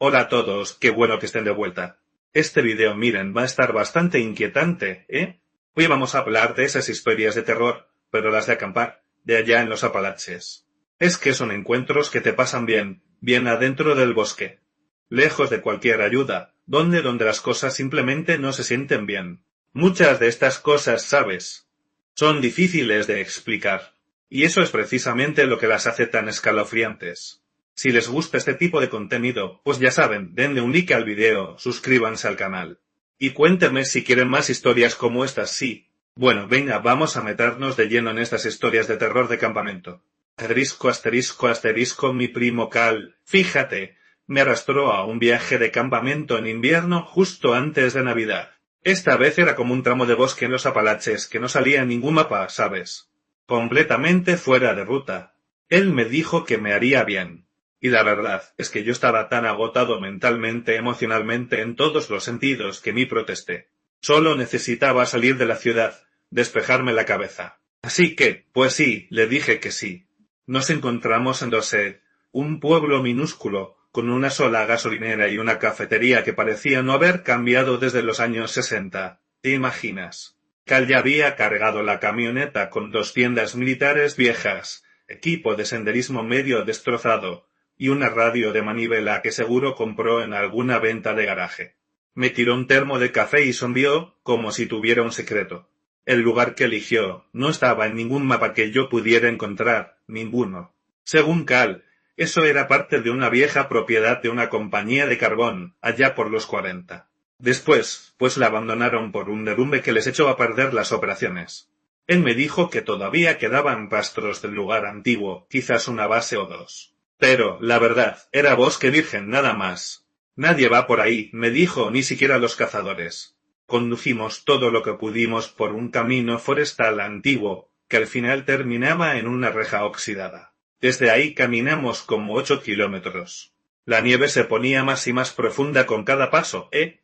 Hola a todos, qué bueno que estén de vuelta. Este video, miren, va a estar bastante inquietante, ¿eh? Hoy vamos a hablar de esas historias de terror, pero las de acampar, de allá en los Apalaches. Es que son encuentros que te pasan bien adentro del bosque. Lejos de cualquier ayuda, donde las cosas simplemente no se sienten bien. Muchas de estas cosas, ¿sabes? Son difíciles de explicar. Y eso es precisamente lo que las hace tan escalofriantes. Si les gusta este tipo de contenido, pues ya saben, denle un like al video, suscríbanse al canal. Y cuéntenme si quieren más historias como estas, sí. Bueno, venga, vamos a meternos de lleno en estas historias de terror de campamento. Asterisco, mi primo Cal, fíjate, me arrastró a un viaje de campamento en invierno justo antes de Navidad. Esta vez era como un tramo de bosque en los Apalaches que no salía en ningún mapa, ¿sabes? Completamente fuera de ruta. Él me dijo que me haría bien. Y la verdad es que yo estaba tan agotado mentalmente, emocionalmente, en todos los sentidos, que ni protesté. Solo necesitaba salir de la ciudad, despejarme la cabeza. Así que, pues sí, le dije que sí. Nos encontramos en Dose, un pueblo minúsculo, con una sola gasolinera y una cafetería que parecía no haber cambiado desde los años 60. ¿Te imaginas? Cal ya había cargado la camioneta con 2 tiendas militares viejas, equipo de senderismo medio destrozado, y una radio de manivela que seguro compró en alguna venta de garaje. Me tiró un termo de café y sonrió como si tuviera un secreto. El lugar que eligió no estaba en ningún mapa que yo pudiera encontrar, ninguno. Según Cal, eso era parte de una vieja propiedad de una compañía de carbón, allá por los 40. Después, pues la abandonaron por un derrumbe que les echó a perder las operaciones. Él me dijo que todavía quedaban rastros del lugar antiguo, quizás una base o dos. Pero, la verdad, era bosque virgen nada más. Nadie va por ahí, me dijo, ni siquiera los cazadores. Conducimos todo lo que pudimos por un camino forestal antiguo, que al final terminaba en una reja oxidada. Desde ahí caminamos como 8 kilómetros. La nieve se ponía más y más profunda con cada paso, ¿eh?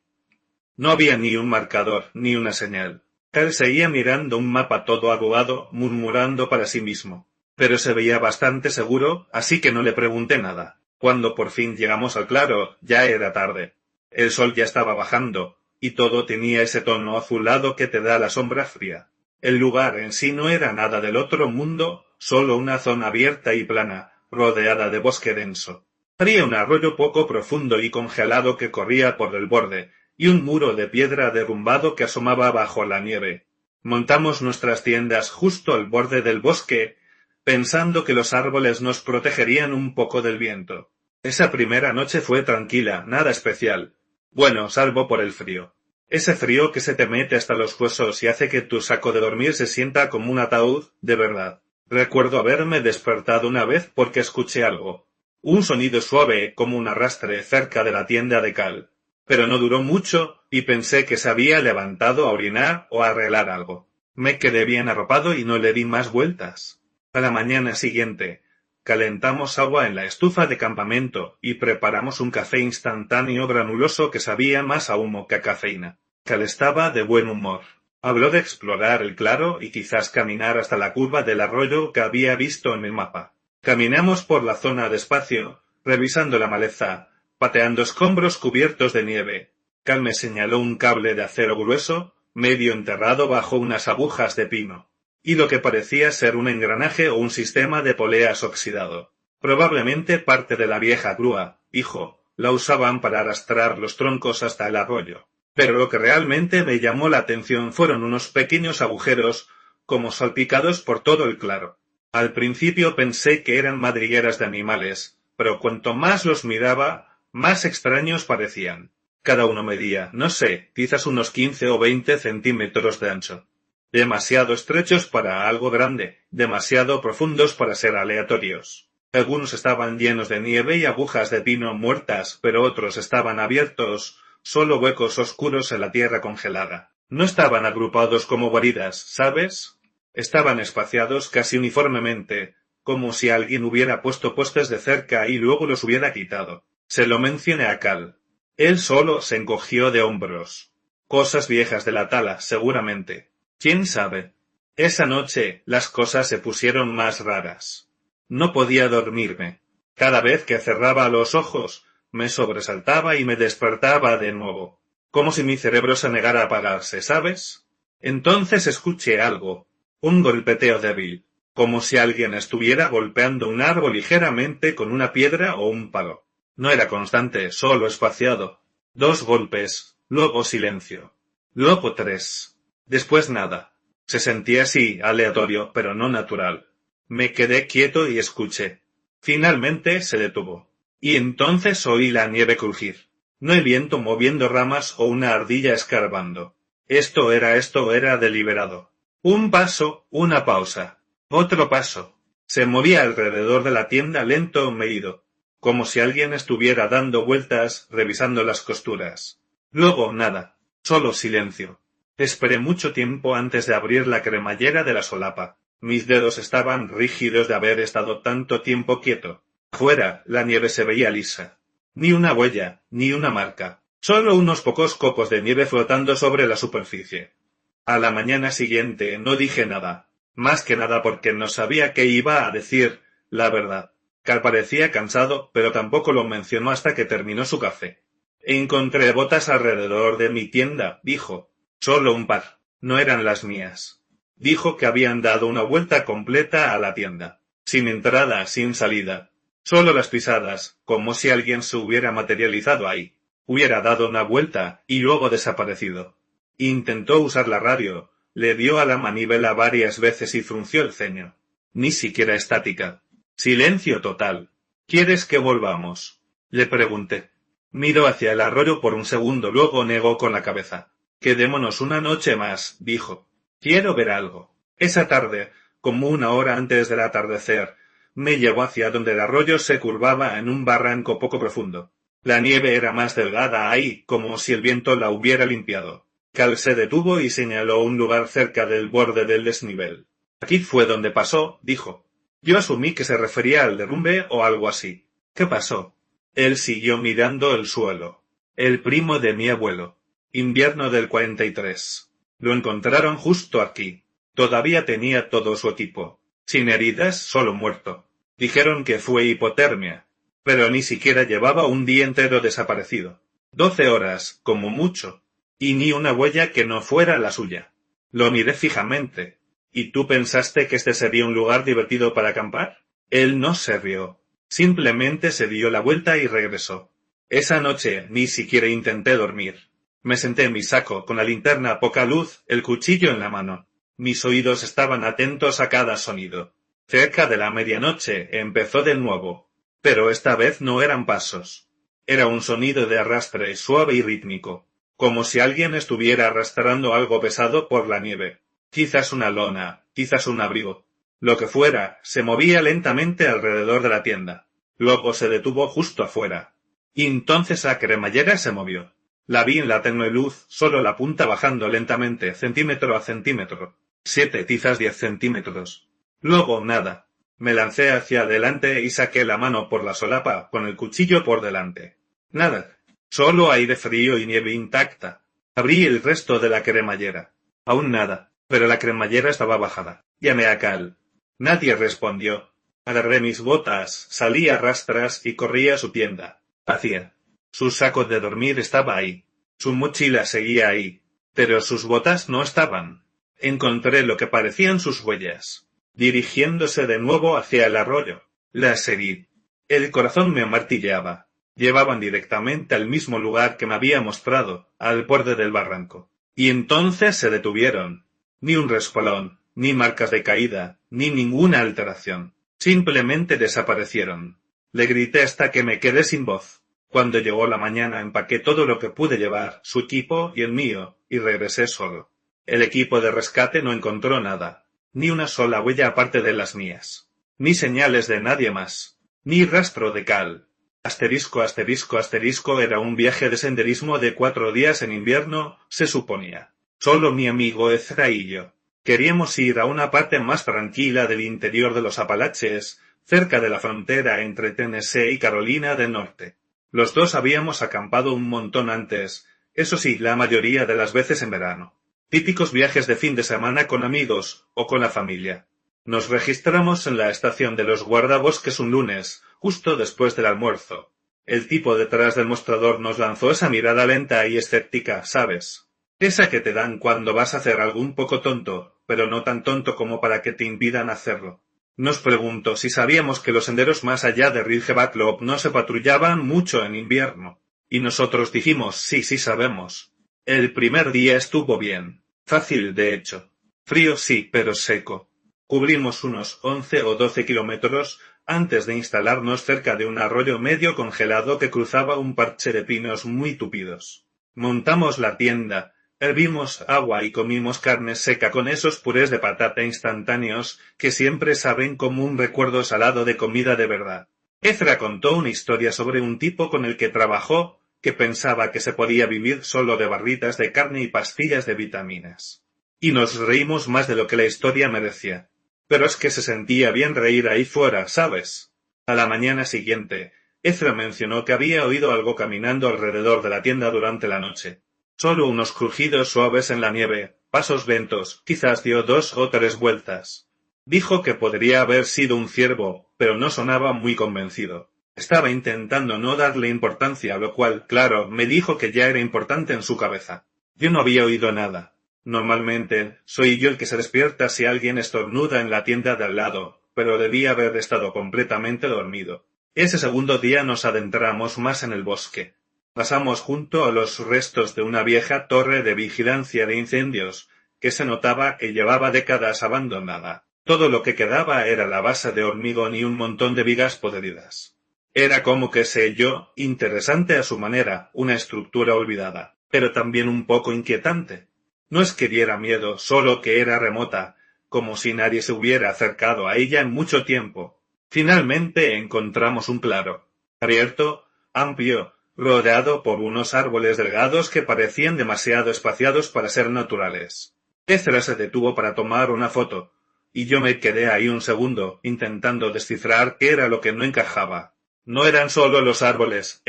No había ni un marcador, ni una señal. Él seguía mirando un mapa todo arrugado, murmurando para sí mismo. Pero se veía bastante seguro, así que no le pregunté nada. Cuando por fin llegamos al claro, ya era tarde. El sol ya estaba bajando, y todo tenía ese tono azulado que te da la sombra fría. El lugar en sí no era nada del otro mundo, solo una zona abierta y plana, rodeada de bosque denso. Había un arroyo poco profundo y congelado que corría por el borde, y un muro de piedra derrumbado que asomaba bajo la nieve. Montamos nuestras tiendas justo al borde del bosque, pensando que los árboles nos protegerían un poco del viento. Esa primera noche fue tranquila, nada especial. Bueno, salvo por el frío. Ese frío que se te mete hasta los huesos y hace que tu saco de dormir se sienta como un ataúd, de verdad. Recuerdo haberme despertado una vez porque escuché algo. Un sonido suave como un arrastre cerca de la tienda de Cal. Pero no duró mucho y pensé que se había levantado a orinar o a arreglar algo. Me quedé bien arropado y no le di más vueltas. A la mañana siguiente, calentamos agua en la estufa de campamento y preparamos un café instantáneo granuloso que sabía más a humo que a cafeína. Cal estaba de buen humor. Habló de explorar el claro y quizás caminar hasta la curva del arroyo que había visto en el mapa. Caminamos por la zona despacio, revisando la maleza, pateando escombros cubiertos de nieve. Cal me señaló un cable de acero grueso, medio enterrado bajo unas agujas de pino, y lo que parecía ser un engranaje o un sistema de poleas oxidado. Probablemente parte de la vieja grúa, hijo, la usaban para arrastrar los troncos hasta el arroyo. Pero lo que realmente me llamó la atención fueron unos pequeños agujeros, como salpicados por todo el claro. Al principio pensé que eran madrigueras de animales, pero cuanto más los miraba, más extraños parecían. Cada uno medía, no sé, quizás unos 15 o 20 centímetros de ancho. Demasiado estrechos para algo grande, demasiado profundos para ser aleatorios. Algunos estaban llenos de nieve y agujas de pino muertas, pero otros estaban abiertos, solo huecos oscuros en la tierra congelada. No estaban agrupados como guaridas, ¿sabes? Estaban espaciados casi uniformemente, como si alguien hubiera puesto postes de cerca y luego los hubiera quitado. Se lo mencioné a Cal. Él solo se encogió de hombros. Cosas viejas de la tala, seguramente. ¿Quién sabe? Esa noche las cosas se pusieron más raras. No podía dormirme. Cada vez que cerraba los ojos, Me sobresaltaba y me despertaba de nuevo, como si mi cerebro se negara a apagarse, ¿sabes? Entonces escuché algo, un golpeteo débil, como si alguien estuviera golpeando un árbol ligeramente con una piedra o un palo. No era constante, solo espaciado. 2 golpes, luego silencio. Luego 3. Después nada. Se sentía así, aleatorio, pero no natural. Me quedé quieto y escuché. Finalmente se detuvo. Y entonces oí la nieve crujir. No el viento moviendo ramas o una ardilla escarbando. Esto era deliberado. Un paso, una pausa. Otro paso. Se movía alrededor de la tienda lento, medido, como si alguien estuviera dando vueltas, revisando las costuras. Luego nada. Solo silencio. Esperé mucho tiempo antes de abrir la cremallera de la solapa. Mis dedos estaban rígidos de haber estado tanto tiempo quieto. Fuera, la nieve se veía lisa. Ni una huella, ni una marca. Solo unos pocos copos de nieve flotando sobre la superficie. A la mañana siguiente no dije nada. Más que nada porque no sabía qué iba a decir, la verdad. Cal parecía cansado, pero tampoco lo mencionó hasta que terminó su café. Encontré botas alrededor de mi tienda, dijo. Solo un par. No eran las mías. Dijo que habían dado una vuelta completa a la tienda. Sin entrada, sin salida. Solo las pisadas, como si alguien se hubiera materializado ahí. Hubiera dado una vuelta y luego desaparecido. Intentó usar la radio, le dio a la manivela varias veces y frunció el ceño. Ni siquiera estática. Silencio total. ¿Quieres que volvamos? Le pregunté. Miró hacia el arroyo por un segundo, luego negó con la cabeza. Quedémonos una noche más, dijo. Quiero ver algo. Esa tarde, como una hora antes del atardecer, me llevó hacia donde el arroyo se curvaba en un barranco poco profundo. La nieve era más delgada ahí, como si el viento la hubiera limpiado. Cal se detuvo y señaló un lugar cerca del borde del desnivel. Aquí fue donde pasó, dijo. Yo asumí que se refería al derrumbe o algo así. ¿Qué pasó? Él siguió mirando el suelo. El primo de mi abuelo. Invierno del 43. Lo encontraron justo aquí. Todavía tenía todo su equipo. Sin heridas, solo muerto. Dijeron que fue hipotermia. Pero ni siquiera llevaba un día entero desaparecido. 12 horas, como mucho. Y ni una huella que no fuera la suya. Lo miré fijamente. ¿Y tú pensaste que este sería un lugar divertido para acampar? Él no se rió. Simplemente se dio la vuelta y regresó. Esa noche ni siquiera intenté dormir. Me senté en mi saco, con la linterna a poca luz, el cuchillo en la mano. Mis oídos estaban atentos a cada sonido. Cerca de la medianoche empezó de nuevo. Pero esta vez no eran pasos. Era un sonido de arrastre suave y rítmico, como si alguien estuviera arrastrando algo pesado por la nieve. Quizás una lona, quizás un abrigo. Lo que fuera, se movía lentamente alrededor de la tienda. Luego se detuvo justo afuera. Y entonces la cremallera se movió. La vi en la tenue luz, solo la punta bajando lentamente, centímetro a centímetro. 7, quizás 10 centímetros. Luego nada. Me lancé hacia adelante y saqué la mano por la solapa, con el cuchillo por delante. Nada. Solo aire frío y nieve intacta. Abrí el resto de la cremallera. Aún nada, pero la cremallera estaba bajada. Llamé a Cal. Nadie respondió. Agarré mis botas, salí a rastras y corrí a su tienda. Vacía. Su saco de dormir estaba ahí. Su mochila seguía ahí. Pero sus botas no estaban. Encontré lo que parecían sus huellas. Dirigiéndose de nuevo hacia el arroyo. Las seguí. El corazón me martilleaba. Llevaban directamente al mismo lugar que me había mostrado, al borde del barranco. Y entonces se detuvieron. Ni un respalón, ni marcas de caída, ni ninguna alteración. Simplemente desaparecieron. Le grité hasta que me quedé sin voz. Cuando llegó la mañana empaqué todo lo que pude llevar, su equipo y el mío, y regresé solo. El equipo de rescate no encontró nada. Ni una sola huella aparte de las mías. Ni señales de nadie más. Ni rastro de Cal. Asterisco, asterisco, asterisco era un viaje de senderismo de 4 días en invierno, se suponía. Solo mi amigo Ezra y yo. Queríamos ir a una parte más tranquila del interior de los Apalaches, cerca de la frontera entre Tennessee y Carolina del Norte. Los dos habíamos acampado un montón antes, eso sí, la mayoría de las veces en verano. Típicos viajes de fin de semana con amigos o con la familia. Nos registramos en la estación de los guardabosques un lunes, justo después del almuerzo. El tipo detrás del mostrador nos lanzó esa mirada lenta y escéptica, ¿sabes? Esa que te dan cuando vas a hacer algo un poco tonto, pero no tan tonto como para que te impidan hacerlo. Nos preguntó si sabíamos que los senderos más allá de Ridgeback no se patrullaban mucho en invierno. Y nosotros dijimos, sí sabemos. El primer día estuvo bien. Fácil, de hecho. Frío sí, pero seco. Cubrimos unos 11 o 12 kilómetros antes de instalarnos cerca de un arroyo medio congelado que cruzaba un parche de pinos muy tupidos. Montamos la tienda, hervimos agua y comimos carne seca con esos purés de patata instantáneos que siempre saben como un recuerdo salado de comida de verdad. Ezra contó una historia sobre un tipo con el que trabajó que pensaba que se podía vivir solo de barritas de carne y pastillas de vitaminas. Y nos reímos más de lo que la historia merecía. Pero es que se sentía bien reír ahí fuera, ¿sabes? A la mañana siguiente, Ezra mencionó que había oído algo caminando alrededor de la tienda durante la noche. Solo unos crujidos suaves en la nieve, pasos lentos, quizás dio 2 o 3 vueltas. Dijo que podría haber sido un ciervo, pero no sonaba muy convencido. Estaba intentando no darle importancia, lo cual, claro, me dijo que ya era importante en su cabeza. Yo no había oído nada. Normalmente, soy yo el que se despierta si alguien estornuda en la tienda de al lado, pero debía haber estado completamente dormido. Ese segundo día nos adentramos más en el bosque. Pasamos junto a los restos de una vieja torre de vigilancia de incendios, que se notaba que llevaba décadas abandonada. Todo lo que quedaba era la base de hormigón y un montón de vigas podridas. Era como que sé yo, interesante a su manera, una estructura olvidada, pero también un poco inquietante. No es que diera miedo, solo que era remota, como si nadie se hubiera acercado a ella en mucho tiempo. Finalmente encontramos un claro, abierto, amplio, rodeado por unos árboles delgados que parecían demasiado espaciados para ser naturales. Ezra se detuvo para tomar una foto, y yo me quedé ahí un segundo, intentando descifrar qué era lo que no encajaba. No eran solo los árboles,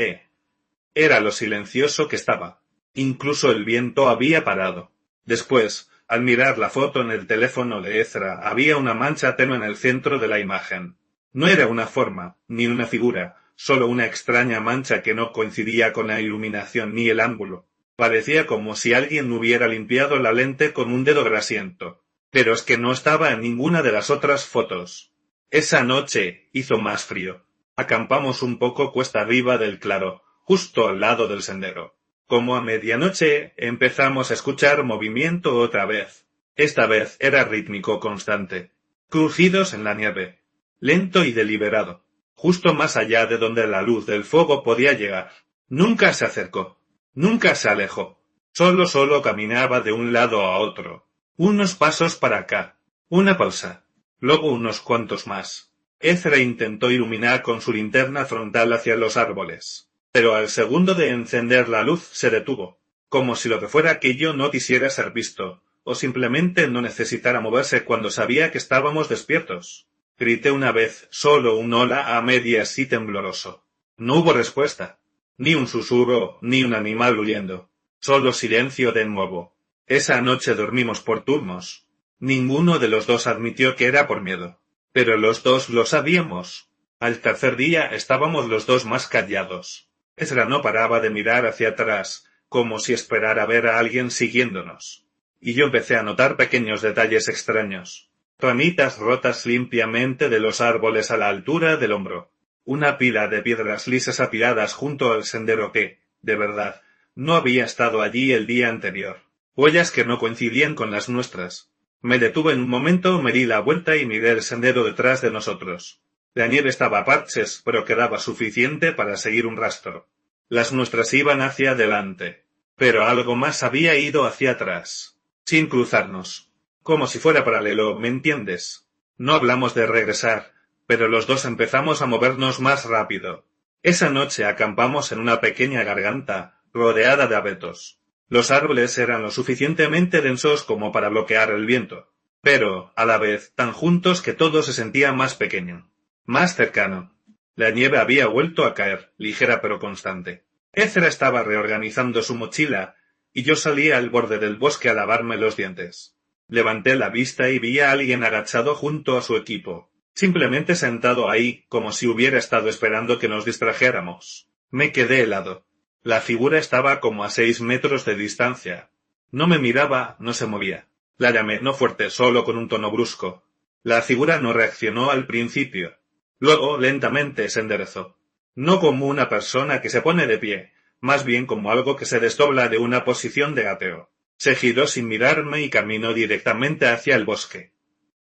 Era lo silencioso que estaba. Incluso el viento había parado. Después, al mirar la foto en el teléfono de Ezra, había una mancha tenue en el centro de la imagen. No era una forma, ni una figura, solo una extraña mancha que no coincidía con la iluminación ni el ángulo. Parecía como si alguien hubiera limpiado la lente con un dedo grasiento. Pero es que no estaba en ninguna de las otras fotos. Esa noche hizo más frío. Acampamos un poco cuesta arriba del claro, justo al lado del sendero. Como a medianoche empezamos a escuchar movimiento otra vez. Esta vez era rítmico constante. Crujidos en la nieve. Lento y deliberado. Justo más allá de donde la luz del fuego podía llegar. Nunca se acercó. Nunca se alejó. Solo caminaba de un lado a otro. Unos pasos para acá. Una pausa. Luego unos cuantos más. Ezra intentó iluminar con su linterna frontal hacia los árboles. Pero al segundo de encender la luz se detuvo, como si lo que fuera aquello no quisiera ser visto, o simplemente no necesitara moverse cuando sabía que estábamos despiertos. Grité una vez, solo un hola a medias y tembloroso. No hubo respuesta, ni un susurro, ni un animal huyendo. Solo silencio de nuevo. Esa noche dormimos por turnos. Ninguno de los dos admitió que era por miedo. Pero los dos lo sabíamos. Al tercer día estábamos los dos más callados. Ezra no paraba de mirar hacia atrás, como si esperara ver a alguien siguiéndonos. Y yo empecé a notar pequeños detalles extraños. Ramitas rotas limpiamente de los árboles a la altura del hombro. Una pila de piedras lisas apiladas junto al sendero que, de verdad, no había estado allí el día anterior. Huellas que no coincidían con las nuestras. Me detuve en un momento, me di la vuelta y miré el sendero detrás de nosotros. La nieve estaba a parches, pero quedaba suficiente para seguir un rastro. Las nuestras iban hacia adelante, pero algo más había ido hacia atrás, sin cruzarnos. Como si fuera paralelo, ¿me entiendes? No hablamos de regresar, pero los dos empezamos a movernos más rápido. Esa noche acampamos en una pequeña garganta, rodeada de abetos. Los árboles eran lo suficientemente densos como para bloquear el viento, pero, a la vez, tan juntos que todo se sentía más pequeño. Más cercano. La nieve había vuelto a caer, ligera pero constante. Ezra estaba reorganizando su mochila, y yo salí al borde del bosque a lavarme los dientes. Levanté la vista y vi a alguien agachado junto a su equipo, simplemente sentado ahí, como si hubiera estado esperando que nos distrajéramos. Me quedé helado. La figura estaba como a 6 metros de distancia. No me miraba, no se movía. La llamé, no fuerte, solo con un tono brusco. La figura no reaccionó al principio. Luego, lentamente, se enderezó. No como una persona que se pone de pie, más bien como algo que se desdobla de una posición de gateo. Se giró sin mirarme y caminó directamente hacia el bosque.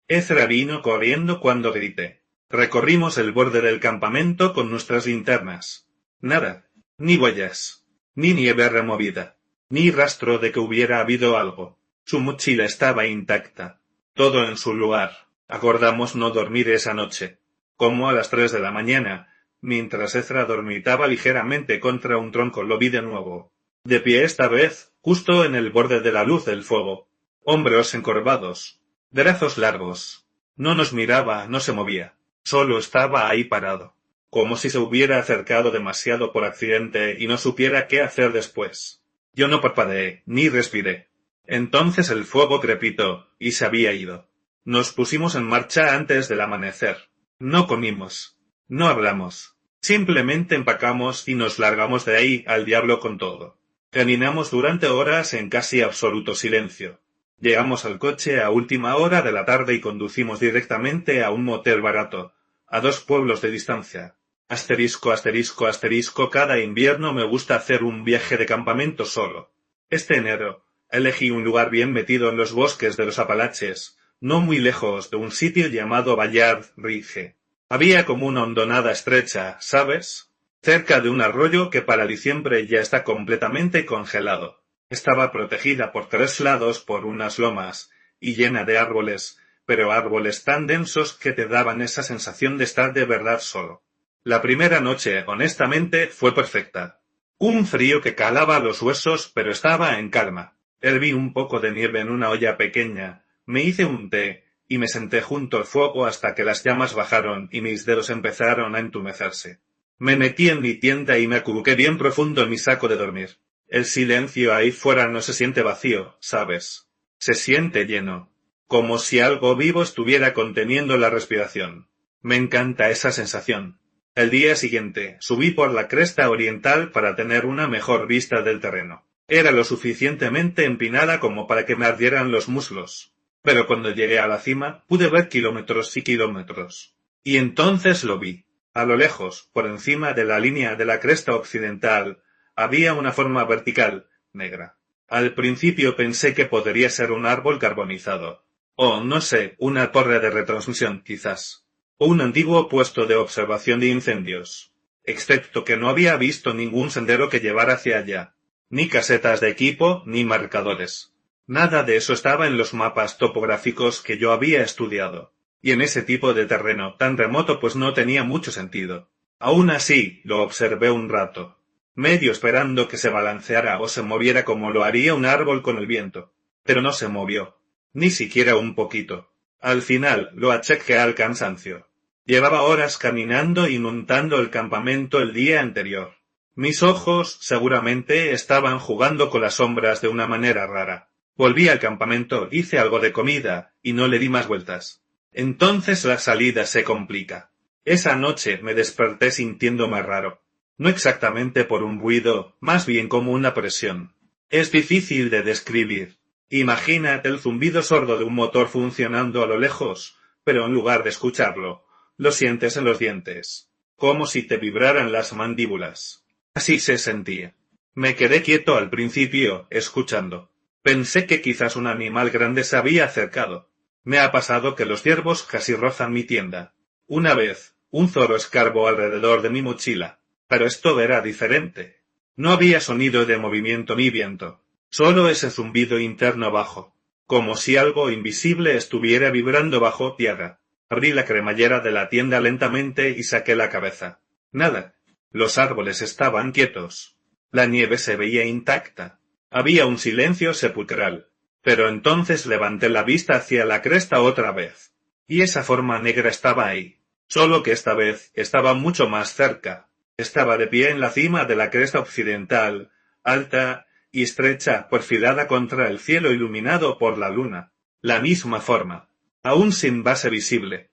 Ezra vino corriendo cuando grité. Recorrimos el borde del campamento con nuestras linternas. Nada, ni huellas, ni nieve removida, ni rastro de que hubiera habido algo. Su mochila estaba intacta. Todo en su lugar. Acordamos no dormir esa noche. Como a las 3 de la mañana, mientras Ezra dormitaba ligeramente contra un tronco, lo vi de nuevo. De pie esta vez, justo en el borde de la luz del fuego. Hombros encorvados. Brazos largos. No nos miraba, no se movía. Solo estaba ahí parado. Como si se hubiera acercado demasiado por accidente y no supiera qué hacer después. Yo no parpadeé, ni respiré. Entonces el fuego crepitó, y se había ido. Nos pusimos en marcha antes del amanecer. No comimos. No hablamos. Simplemente empacamos y nos largamos de ahí al diablo con todo. Caminamos durante horas en casi absoluto silencio. Llegamos al coche a última hora de la tarde y conducimos directamente a un motel barato, a 2 pueblos de distancia. Asterisco, asterisco, asterisco, cada invierno me gusta hacer un viaje de campamento solo. Este enero, elegí un lugar bien metido en los bosques de los Apalaches, no muy lejos de un sitio llamado Bayard Ridge. Había como una hondonada estrecha, ¿sabes? Cerca de un arroyo que para diciembre ya está completamente congelado. Estaba protegida por 3 lados por unas lomas, y llena de árboles, pero árboles tan densos que te daban esa sensación de estar de verdad solo. La primera noche, honestamente, fue perfecta. Un frío que calaba los huesos, pero estaba en calma. Herví un poco de nieve en una olla pequeña, me hice un té, y me senté junto al fuego hasta que las llamas bajaron y mis dedos empezaron a entumecerse. Me metí en mi tienda y me acurruqué bien profundo en mi saco de dormir. El silencio ahí fuera no se siente vacío, ¿sabes? Se siente lleno. Como si algo vivo estuviera conteniendo la respiración. Me encanta esa sensación. El día siguiente, subí por la cresta oriental para tener una mejor vista del terreno. Era lo suficientemente empinada como para que me ardieran los muslos. Pero cuando llegué a la cima, pude ver kilómetros y kilómetros. Y entonces lo vi. A lo lejos, por encima de la línea de la cresta occidental, había una forma vertical, negra. Al principio pensé que podría ser un árbol carbonizado. O, no sé, una torre de retransmisión, quizás. O un antiguo puesto de observación de incendios. Excepto que no había visto ningún sendero que llevara hacia allá. Ni casetas de equipo, ni marcadores. Nada de eso estaba en los mapas topográficos que yo había estudiado. Y en ese tipo de terreno tan remoto pues no tenía mucho sentido. Aún así, lo observé un rato. Medio esperando que se balanceara o se moviera como lo haría un árbol con el viento. Pero no se movió. Ni siquiera un poquito. Al final, lo achaqué al cansancio. Llevaba horas caminando y montando el campamento el día anterior. Mis ojos, seguramente, estaban jugando con las sombras de una manera rara. Volví al campamento, hice algo de comida, y no le di más vueltas. Entonces la salida se complica. Esa noche me desperté sintiéndome raro. No exactamente por un ruido, más bien como una presión. Es difícil de describir. Imagínate el zumbido sordo de un motor funcionando a lo lejos, pero en lugar de escucharlo, lo sientes en los dientes, como si te vibraran las mandíbulas. Así se sentía. Me quedé quieto al principio, escuchando. Pensé que quizás un animal grande se había acercado. Me ha pasado que los ciervos casi rozan mi tienda. Una vez, un zorro escarbó alrededor de mi mochila, pero esto era diferente. No había sonido de movimiento ni viento, solo ese zumbido interno bajo, como si algo invisible estuviera vibrando bajo tierra. Abrí la cremallera de la tienda lentamente y saqué la cabeza. Nada. Los árboles estaban quietos. La nieve se veía intacta. Había un silencio sepulcral. Pero entonces levanté la vista hacia la cresta otra vez. Y esa forma negra estaba ahí. Solo que esta vez estaba mucho más cerca. Estaba de pie en la cima de la cresta occidental, alta y estrecha, perfilada contra el cielo iluminado por la luna. La misma forma, aún sin base visible.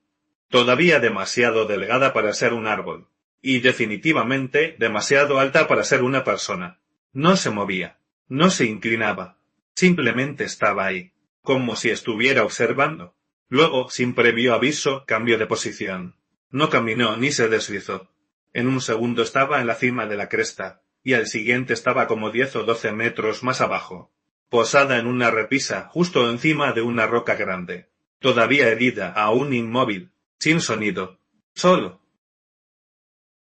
Todavía demasiado delgada para ser un árbol. y definitivamente demasiado alta para ser una persona. No se movía, no se inclinaba, simplemente estaba ahí, como si estuviera observando. Luego, sin previo aviso, cambió de posición. No caminó ni se deslizó. En un segundo estaba en la cima de la cresta, y al siguiente estaba como 10 o 12 metros más abajo, posada en una repisa justo encima de una roca grande, todavía herida, aún inmóvil, sin sonido, solo.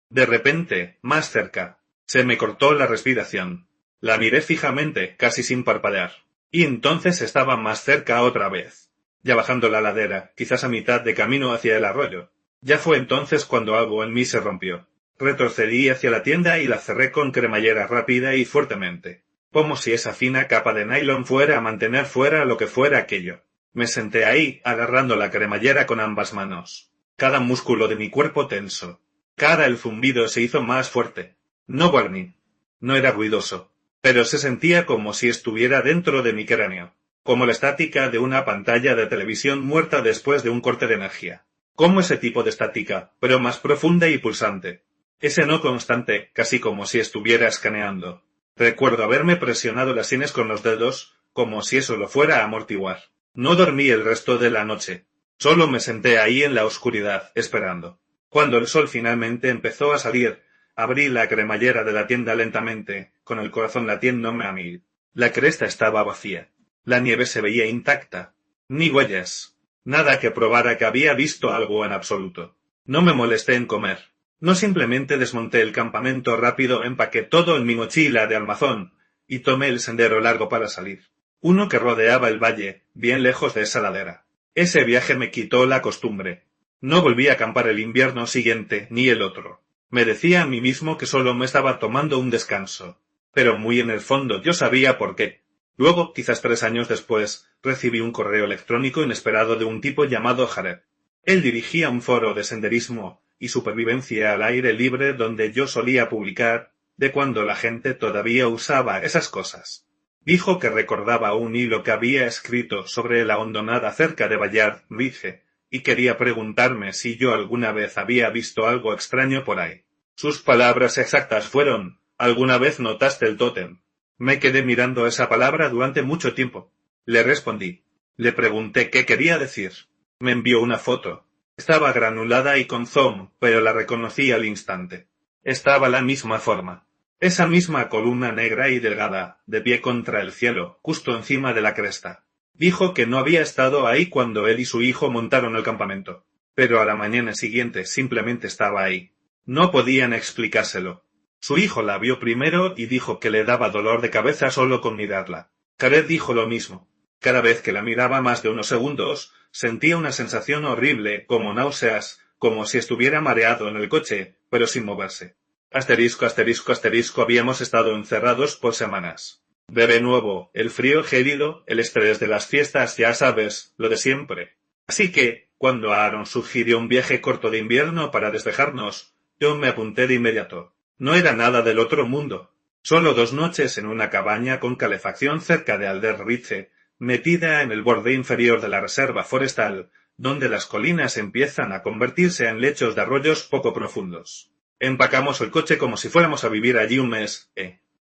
De repente, más cerca, se me cortó la respiración. La miré fijamente, casi sin parpadear, y entonces estaba más cerca otra vez, ya bajando la ladera, quizás a mitad de camino hacia el arroyo. Ya fue entonces cuando algo en mí se rompió. Retrocedí hacia la tienda y la cerré con cremallera rápida y fuertemente, como si esa fina capa de nylon fuera a mantener fuera lo que fuera aquello. Me senté ahí, agarrando la cremallera con ambas manos. Cada músculo de mi cuerpo tenso. El zumbido se hizo más fuerte. No Barney. No era ruidoso, pero se sentía como si estuviera dentro de mi cráneo, como la estática de una pantalla de televisión muerta después de un corte de energía. Como ese tipo de estática, pero más profunda y pulsante. Ese no constante, casi como si estuviera escaneando. Recuerdo haberme presionado las sienes con los dedos, como si eso lo fuera a amortiguar. No dormí el resto de la noche. Solo me senté ahí en la oscuridad, esperando. Cuando el sol finalmente empezó a salir, abrí la cremallera de la tienda lentamente, con el corazón latiéndome a mil. La cresta estaba vacía. La nieve se veía intacta. Ni huellas. Nada que probara que había visto algo en absoluto. No me molesté en comer. No simplemente desmonté el campamento rápido, empaqué todo en mi mochila de almazón, y tomé el sendero largo para salir. Uno que rodeaba el valle, bien lejos de esa ladera. Ese viaje me quitó la costumbre. No volví a acampar el invierno siguiente, ni el otro. Me decía a mí mismo que solo me estaba tomando un descanso. Pero muy en el fondo yo sabía por qué. Luego, quizás 3 años después, recibí un correo electrónico inesperado de un tipo llamado Jared. Él dirigía un foro de senderismo y supervivencia al aire libre donde yo solía publicar, de cuando la gente todavía usaba esas cosas. Dijo que recordaba un hilo que había escrito sobre la hondonada cerca de Bayard Ridge, y quería preguntarme si yo alguna vez había visto algo extraño por ahí. Sus palabras exactas fueron: ¿alguna vez notaste el tótem? Me quedé mirando esa palabra durante mucho tiempo. Le respondí. Le pregunté qué quería decir. Me envió una foto. Estaba granulada y con zoom, pero la reconocí al instante. Estaba la misma forma. Esa misma columna negra y delgada, de pie contra el cielo, justo encima de la cresta. Dijo que no había estado ahí cuando él y su hijo montaron el campamento, pero a la mañana siguiente simplemente estaba ahí. No podían explicárselo. Su hijo la vio primero y dijo que le daba dolor de cabeza solo con mirarla. Jared dijo lo mismo. Cada vez que la miraba más de unos segundos, sentía una sensación horrible, como náuseas, como si estuviera mareado en el coche, pero sin moverse. Asterisco, asterisco, asterisco, habíamos estado encerrados por semanas. De nuevo, el frío gélido, el estrés de las fiestas, ya sabes, lo de siempre. Así que, cuando Aaron sugirió un viaje corto de invierno para despejarnos, yo me apunté de inmediato. No era nada del otro mundo. Solo 2 noches en una cabaña con calefacción cerca de Alder Ridge, metida en el borde inferior de la reserva forestal, donde las colinas empiezan a convertirse en lechos de arroyos poco profundos. Empacamos el coche como si fuéramos a vivir allí un mes,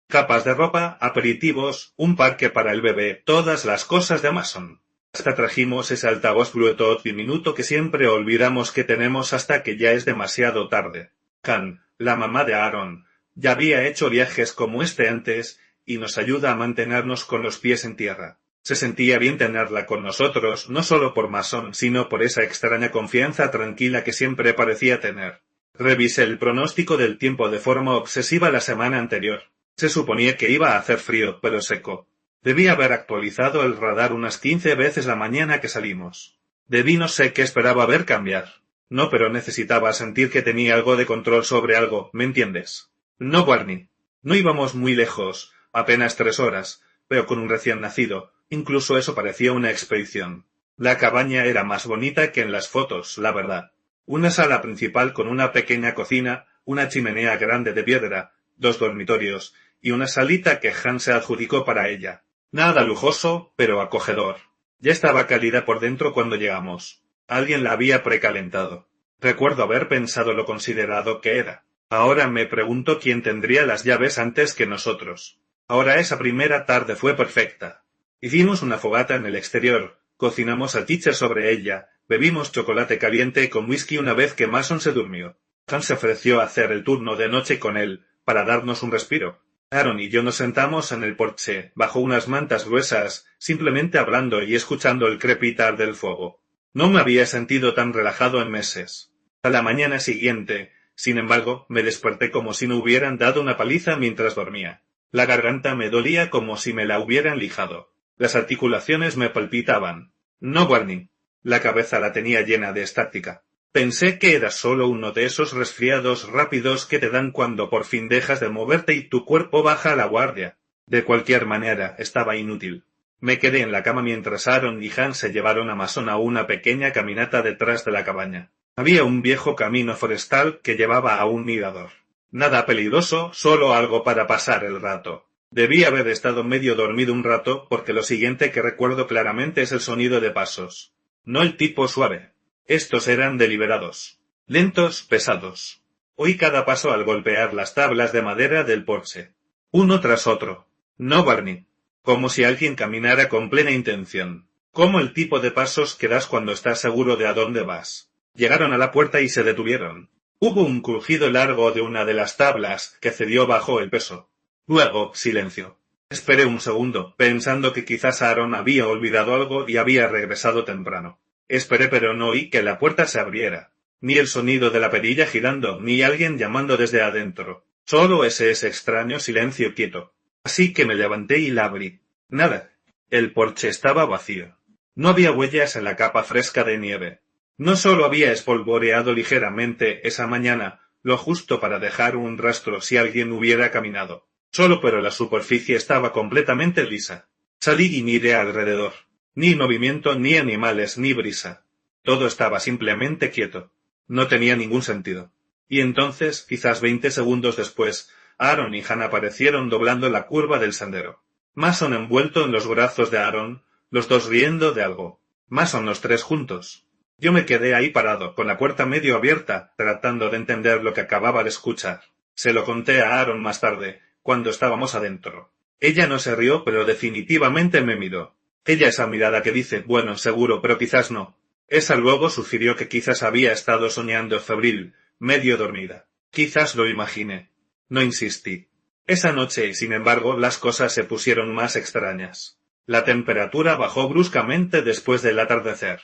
Capas de ropa, aperitivos, un parque para el bebé, todas las cosas de Amazon. Hasta trajimos ese altavoz Bluetooth diminuto que siempre olvidamos que tenemos hasta que ya es demasiado tarde. Han, la mamá de Aaron, ya había hecho viajes como este antes, y nos ayuda a mantenernos con los pies en tierra. Se sentía bien tenerla con nosotros, no solo por Mason, sino por esa extraña confianza tranquila que siempre parecía tener. Revisé el pronóstico del tiempo de forma obsesiva la semana anterior. Se suponía que iba a hacer frío, pero seco. Debí haber actualizado el radar unas 15 veces la mañana que salimos. No sé qué esperaba ver cambiar. No, pero necesitaba sentir que tenía algo de control sobre algo, ¿me entiendes? No, Barney. No íbamos muy lejos, apenas 3 horas, pero con un recién nacido, incluso eso parecía una expedición. La cabaña era más bonita que en las fotos, la verdad. Una sala principal con una pequeña cocina, una chimenea grande de piedra, 2 dormitorios, y una salita que Han se adjudicó para ella. Nada lujoso, pero acogedor. Ya estaba cálida por dentro cuando llegamos. Alguien la había precalentado. Recuerdo haber pensado lo considerado que era. Ahora me pregunto quién tendría las llaves antes que nosotros. Ahora esa primera tarde fue perfecta. Hicimos una fogata en el exterior, cocinamos salchichas sobre ella, bebimos chocolate caliente con whisky una vez que Mason se durmió. Han se ofreció a hacer el turno de noche con él, para darnos un respiro. Aaron y yo nos sentamos en el porche, bajo unas mantas gruesas, simplemente hablando y escuchando el crepitar del fuego. No me había sentido tan relajado en meses. A la mañana siguiente, sin embargo, me desperté como si me hubieran dado una paliza mientras dormía. La garganta me dolía como si me la hubieran lijado. Las articulaciones me palpitaban. No warning. La cabeza la tenía llena de estática. Pensé que era solo uno de esos resfriados rápidos que te dan cuando por fin dejas de moverte y tu cuerpo baja a la guardia. De cualquier manera, estaba inútil. Me quedé en la cama mientras Aaron y Han se llevaron a Mason a una pequeña caminata detrás de la cabaña. Había un viejo camino forestal que llevaba a un mirador. Nada peligroso, solo algo para pasar el rato. Debí haber estado medio dormido un rato porque lo siguiente que recuerdo claramente es el sonido de pasos. No el tipo suave. Estos eran deliberados. Lentos, pesados. Oí cada paso al golpear las tablas de madera del porche. Uno tras otro. No warning. Como si alguien caminara con plena intención. Como el tipo de pasos que das cuando estás seguro de a dónde vas. Llegaron a la puerta y se detuvieron. Hubo un crujido largo de una de las tablas que cedió bajo el peso. Luego, silencio. Esperé un segundo, pensando que quizás Aaron había olvidado algo y había regresado temprano. Esperé pero no oí que la puerta se abriera. Ni el sonido de la perilla girando, ni alguien llamando desde adentro. Solo ese extraño silencio quieto. Así que me levanté y la abrí. Nada. El porche estaba vacío. No había huellas en la capa fresca de nieve. No solo había espolvoreado ligeramente esa mañana, lo justo para dejar un rastro si alguien hubiera caminado. Solo pero la superficie estaba completamente lisa. Salí y miré alrededor. Ni movimiento, ni animales, ni brisa. Todo estaba simplemente quieto. No tenía ningún sentido. Y entonces, quizás 20 segundos después, Aaron y Han aparecieron doblando la curva del sendero. Mason envuelto en los brazos de Aaron, los dos riendo de algo. Mason los tres juntos. Yo me quedé ahí parado, con la puerta medio abierta, tratando de entender lo que acababa de escuchar. Se lo conté a Aaron más tarde, cuando estábamos adentro. Ella no se rió, pero definitivamente me miró. Esa mirada que dice, bueno, seguro, pero quizás no. Esa luego sugirió que quizás había estado soñando febril, medio dormida. Quizás lo imaginé. No insistí. Esa noche, sin embargo, las cosas se pusieron más extrañas. La temperatura bajó bruscamente después del atardecer.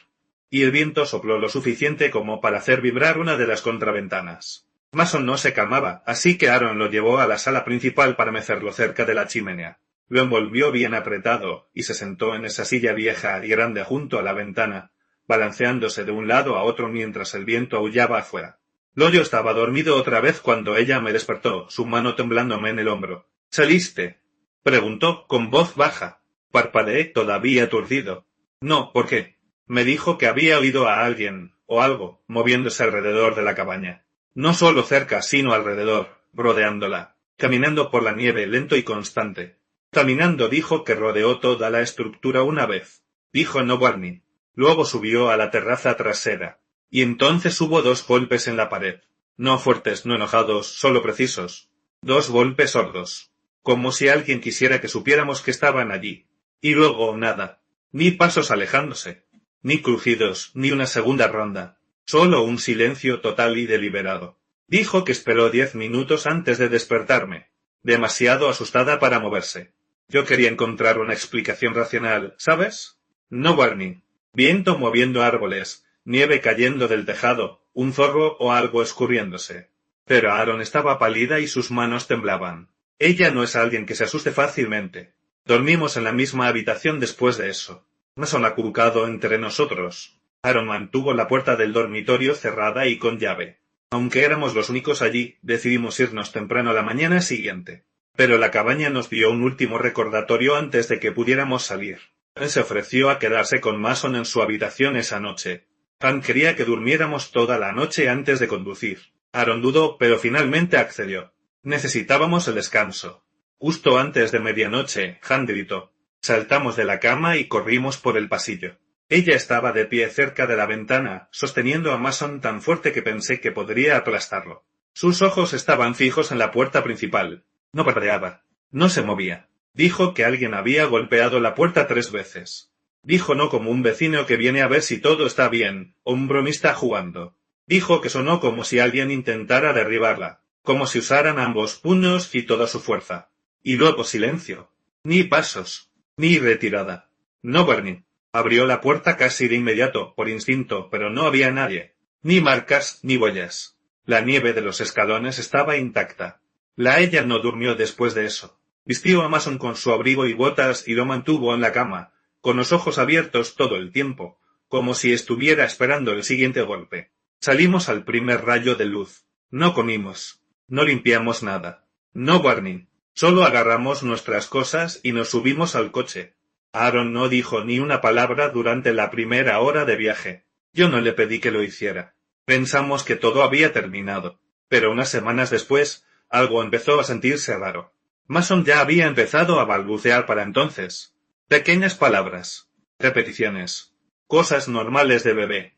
Y el viento sopló lo suficiente como para hacer vibrar una de las contraventanas. Mason no se calmaba, así que Aaron lo llevó a la sala principal para mecerlo cerca de la chimenea. Lo envolvió bien apretado, y se sentó en esa silla vieja y grande junto a la ventana, balanceándose de un lado a otro mientras el viento aullaba afuera. Yo estaba dormido otra vez cuando ella me despertó, su mano temblándome en el hombro. —¿Saliste? —preguntó con voz baja. Parpadeé todavía aturdido. —No, ¿por qué? Me dijo que había oído a alguien, o algo, moviéndose alrededor de la cabaña. No solo cerca, sino alrededor, rodeándola, caminando por la nieve lento y constante. Caminando dijo que rodeó toda la estructura una vez. Dijo no warning. Luego subió a la terraza trasera. Y entonces hubo 2 golpes en la pared. No fuertes, no enojados, solo precisos. 2 golpes sordos. Como si alguien quisiera que supiéramos que estaban allí. Y luego nada. Ni pasos alejándose. Ni crujidos, ni una segunda ronda. Solo un silencio total y deliberado. Dijo que esperó 10 minutos antes de despertarme. Demasiado asustada para moverse. Yo quería encontrar una explicación racional, ¿sabes? No warning. Viento moviendo árboles, nieve cayendo del tejado, un zorro o algo escurriéndose. Pero Aaron estaba pálida y sus manos temblaban. Ella no es alguien que se asuste fácilmente. Dormimos en la misma habitación después de eso. Mason acurrucado entre nosotros. Aaron mantuvo la puerta del dormitorio cerrada y con llave. Aunque éramos los únicos allí, decidimos irnos temprano a la mañana siguiente. Pero la cabaña nos dio un último recordatorio antes de que pudiéramos salir. Él se ofreció a quedarse con Mason en su habitación esa noche. Han quería que durmiéramos toda la noche antes de conducir. Aaron dudó, pero finalmente accedió. Necesitábamos el descanso. Justo antes de medianoche, Han gritó. Saltamos de la cama y corrimos por el pasillo. Ella estaba de pie cerca de la ventana, sosteniendo a Mason tan fuerte que pensé que podría aplastarlo. Sus ojos estaban fijos en la puerta principal. No parpadeaba. No se movía. Dijo que alguien había golpeado la puerta 3 veces. Dijo no como un vecino que viene a ver si todo está bien, o un bromista jugando. Dijo que sonó como si alguien intentara derribarla, como si usaran ambos puños y toda su fuerza. Y luego silencio. Ni pasos. Ni retirada. No, Bernie. Abrió la puerta casi de inmediato, por instinto, pero no había nadie. Ni marcas, ni huellas. La nieve de los escalones estaba intacta. Ella no durmió después de eso. Vistió a Mason con su abrigo y botas y lo mantuvo en la cama, con los ojos abiertos todo el tiempo, como si estuviera esperando el siguiente golpe. Salimos al primer rayo de luz. No comimos. No limpiamos nada. No, Barney. Solo agarramos nuestras cosas y nos subimos al coche. Aaron no dijo ni una palabra durante la primera hora de viaje. Yo no le pedí que lo hiciera. Pensamos que todo había terminado. Pero unas semanas después, algo empezó a sentirse raro. Mason ya había empezado a balbucear para entonces. Pequeñas palabras. Repeticiones. Cosas normales de bebé.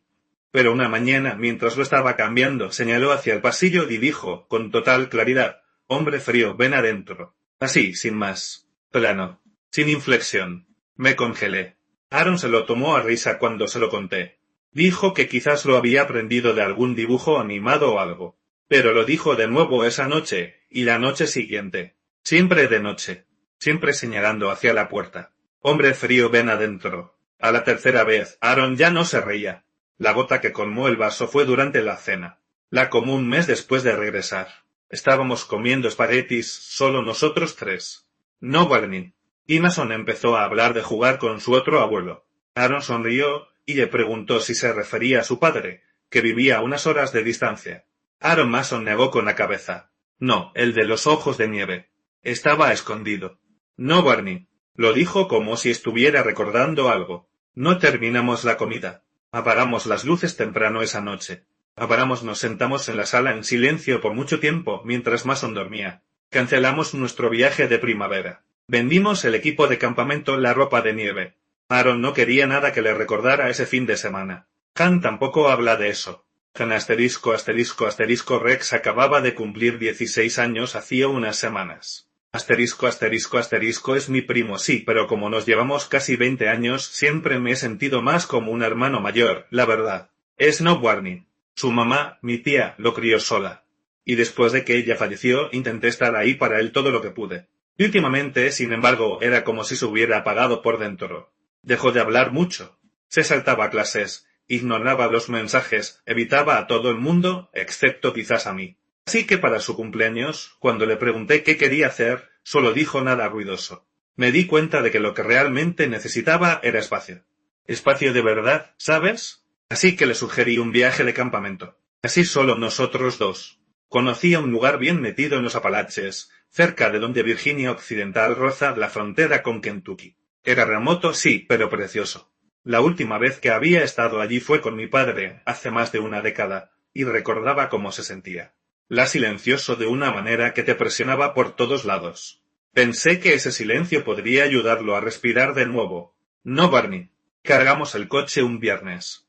Pero una mañana, mientras lo estaba cambiando, señaló hacia el pasillo y dijo, con total claridad, «Hombre frío, ven adentro». Así, sin más. Plano. Sin inflexión. Me congelé. Aaron se lo tomó a risa cuando se lo conté. Dijo que quizás lo había aprendido de algún dibujo animado o algo. Pero lo dijo de nuevo esa noche, y la noche siguiente. Siempre de noche. Siempre señalando hacia la puerta. «Hombre frío, ven adentro». A la tercera vez, Aaron ya no se reía. La gota que colmó el vaso fue durante la cena. La común un mes después de regresar. Estábamos comiendo espaguetis, solo nosotros 3. No, Barney. Y Mason empezó a hablar de jugar con su otro abuelo. Aaron sonrió y le preguntó si se refería a su padre, que vivía a unas horas de distancia. Aaron Mason negó con la cabeza. No, el de los ojos de nieve. Estaba escondido. No, Barney. Lo dijo como si estuviera recordando algo. No terminamos la comida. Apagamos las luces temprano esa noche. Nos sentamos en la sala en silencio por mucho tiempo mientras Mason dormía. Cancelamos nuestro viaje de primavera. Vendimos el equipo de campamento, la ropa de nieve. Aaron no quería nada que le recordara ese fin de semana. Han tampoco habla de eso. Han *** Rex acababa de cumplir 16 años hacía unas semanas. *** es mi primo, sí, pero como nos llevamos casi 20 años, siempre me he sentido más como un hermano mayor, la verdad. Es no Barney. Su mamá, mi tía, lo crió sola. Y después de que ella falleció, intenté estar ahí para él todo lo que pude. Y últimamente, sin embargo, era como si se hubiera apagado por dentro. Dejó de hablar mucho. Se saltaba clases, ignoraba los mensajes, evitaba a todo el mundo, excepto quizás a mí. Así que para su cumpleaños, cuando le pregunté qué quería hacer, solo dijo nada ruidoso. Me di cuenta de que lo que realmente necesitaba era espacio. Espacio de verdad, ¿sabes? Así que le sugerí un viaje de campamento. Así solo nosotros 2. Conocía un lugar bien metido en los Apalaches, cerca de donde Virginia Occidental roza la frontera con Kentucky. Era remoto, sí, pero precioso. La última vez que había estado allí fue con mi padre, hace más de una década, y recordaba cómo se sentía. La silencioso de una manera que te presionaba por todos lados. Pensé que ese silencio podría ayudarlo a respirar de nuevo. No, Barney. Cargamos el coche un viernes.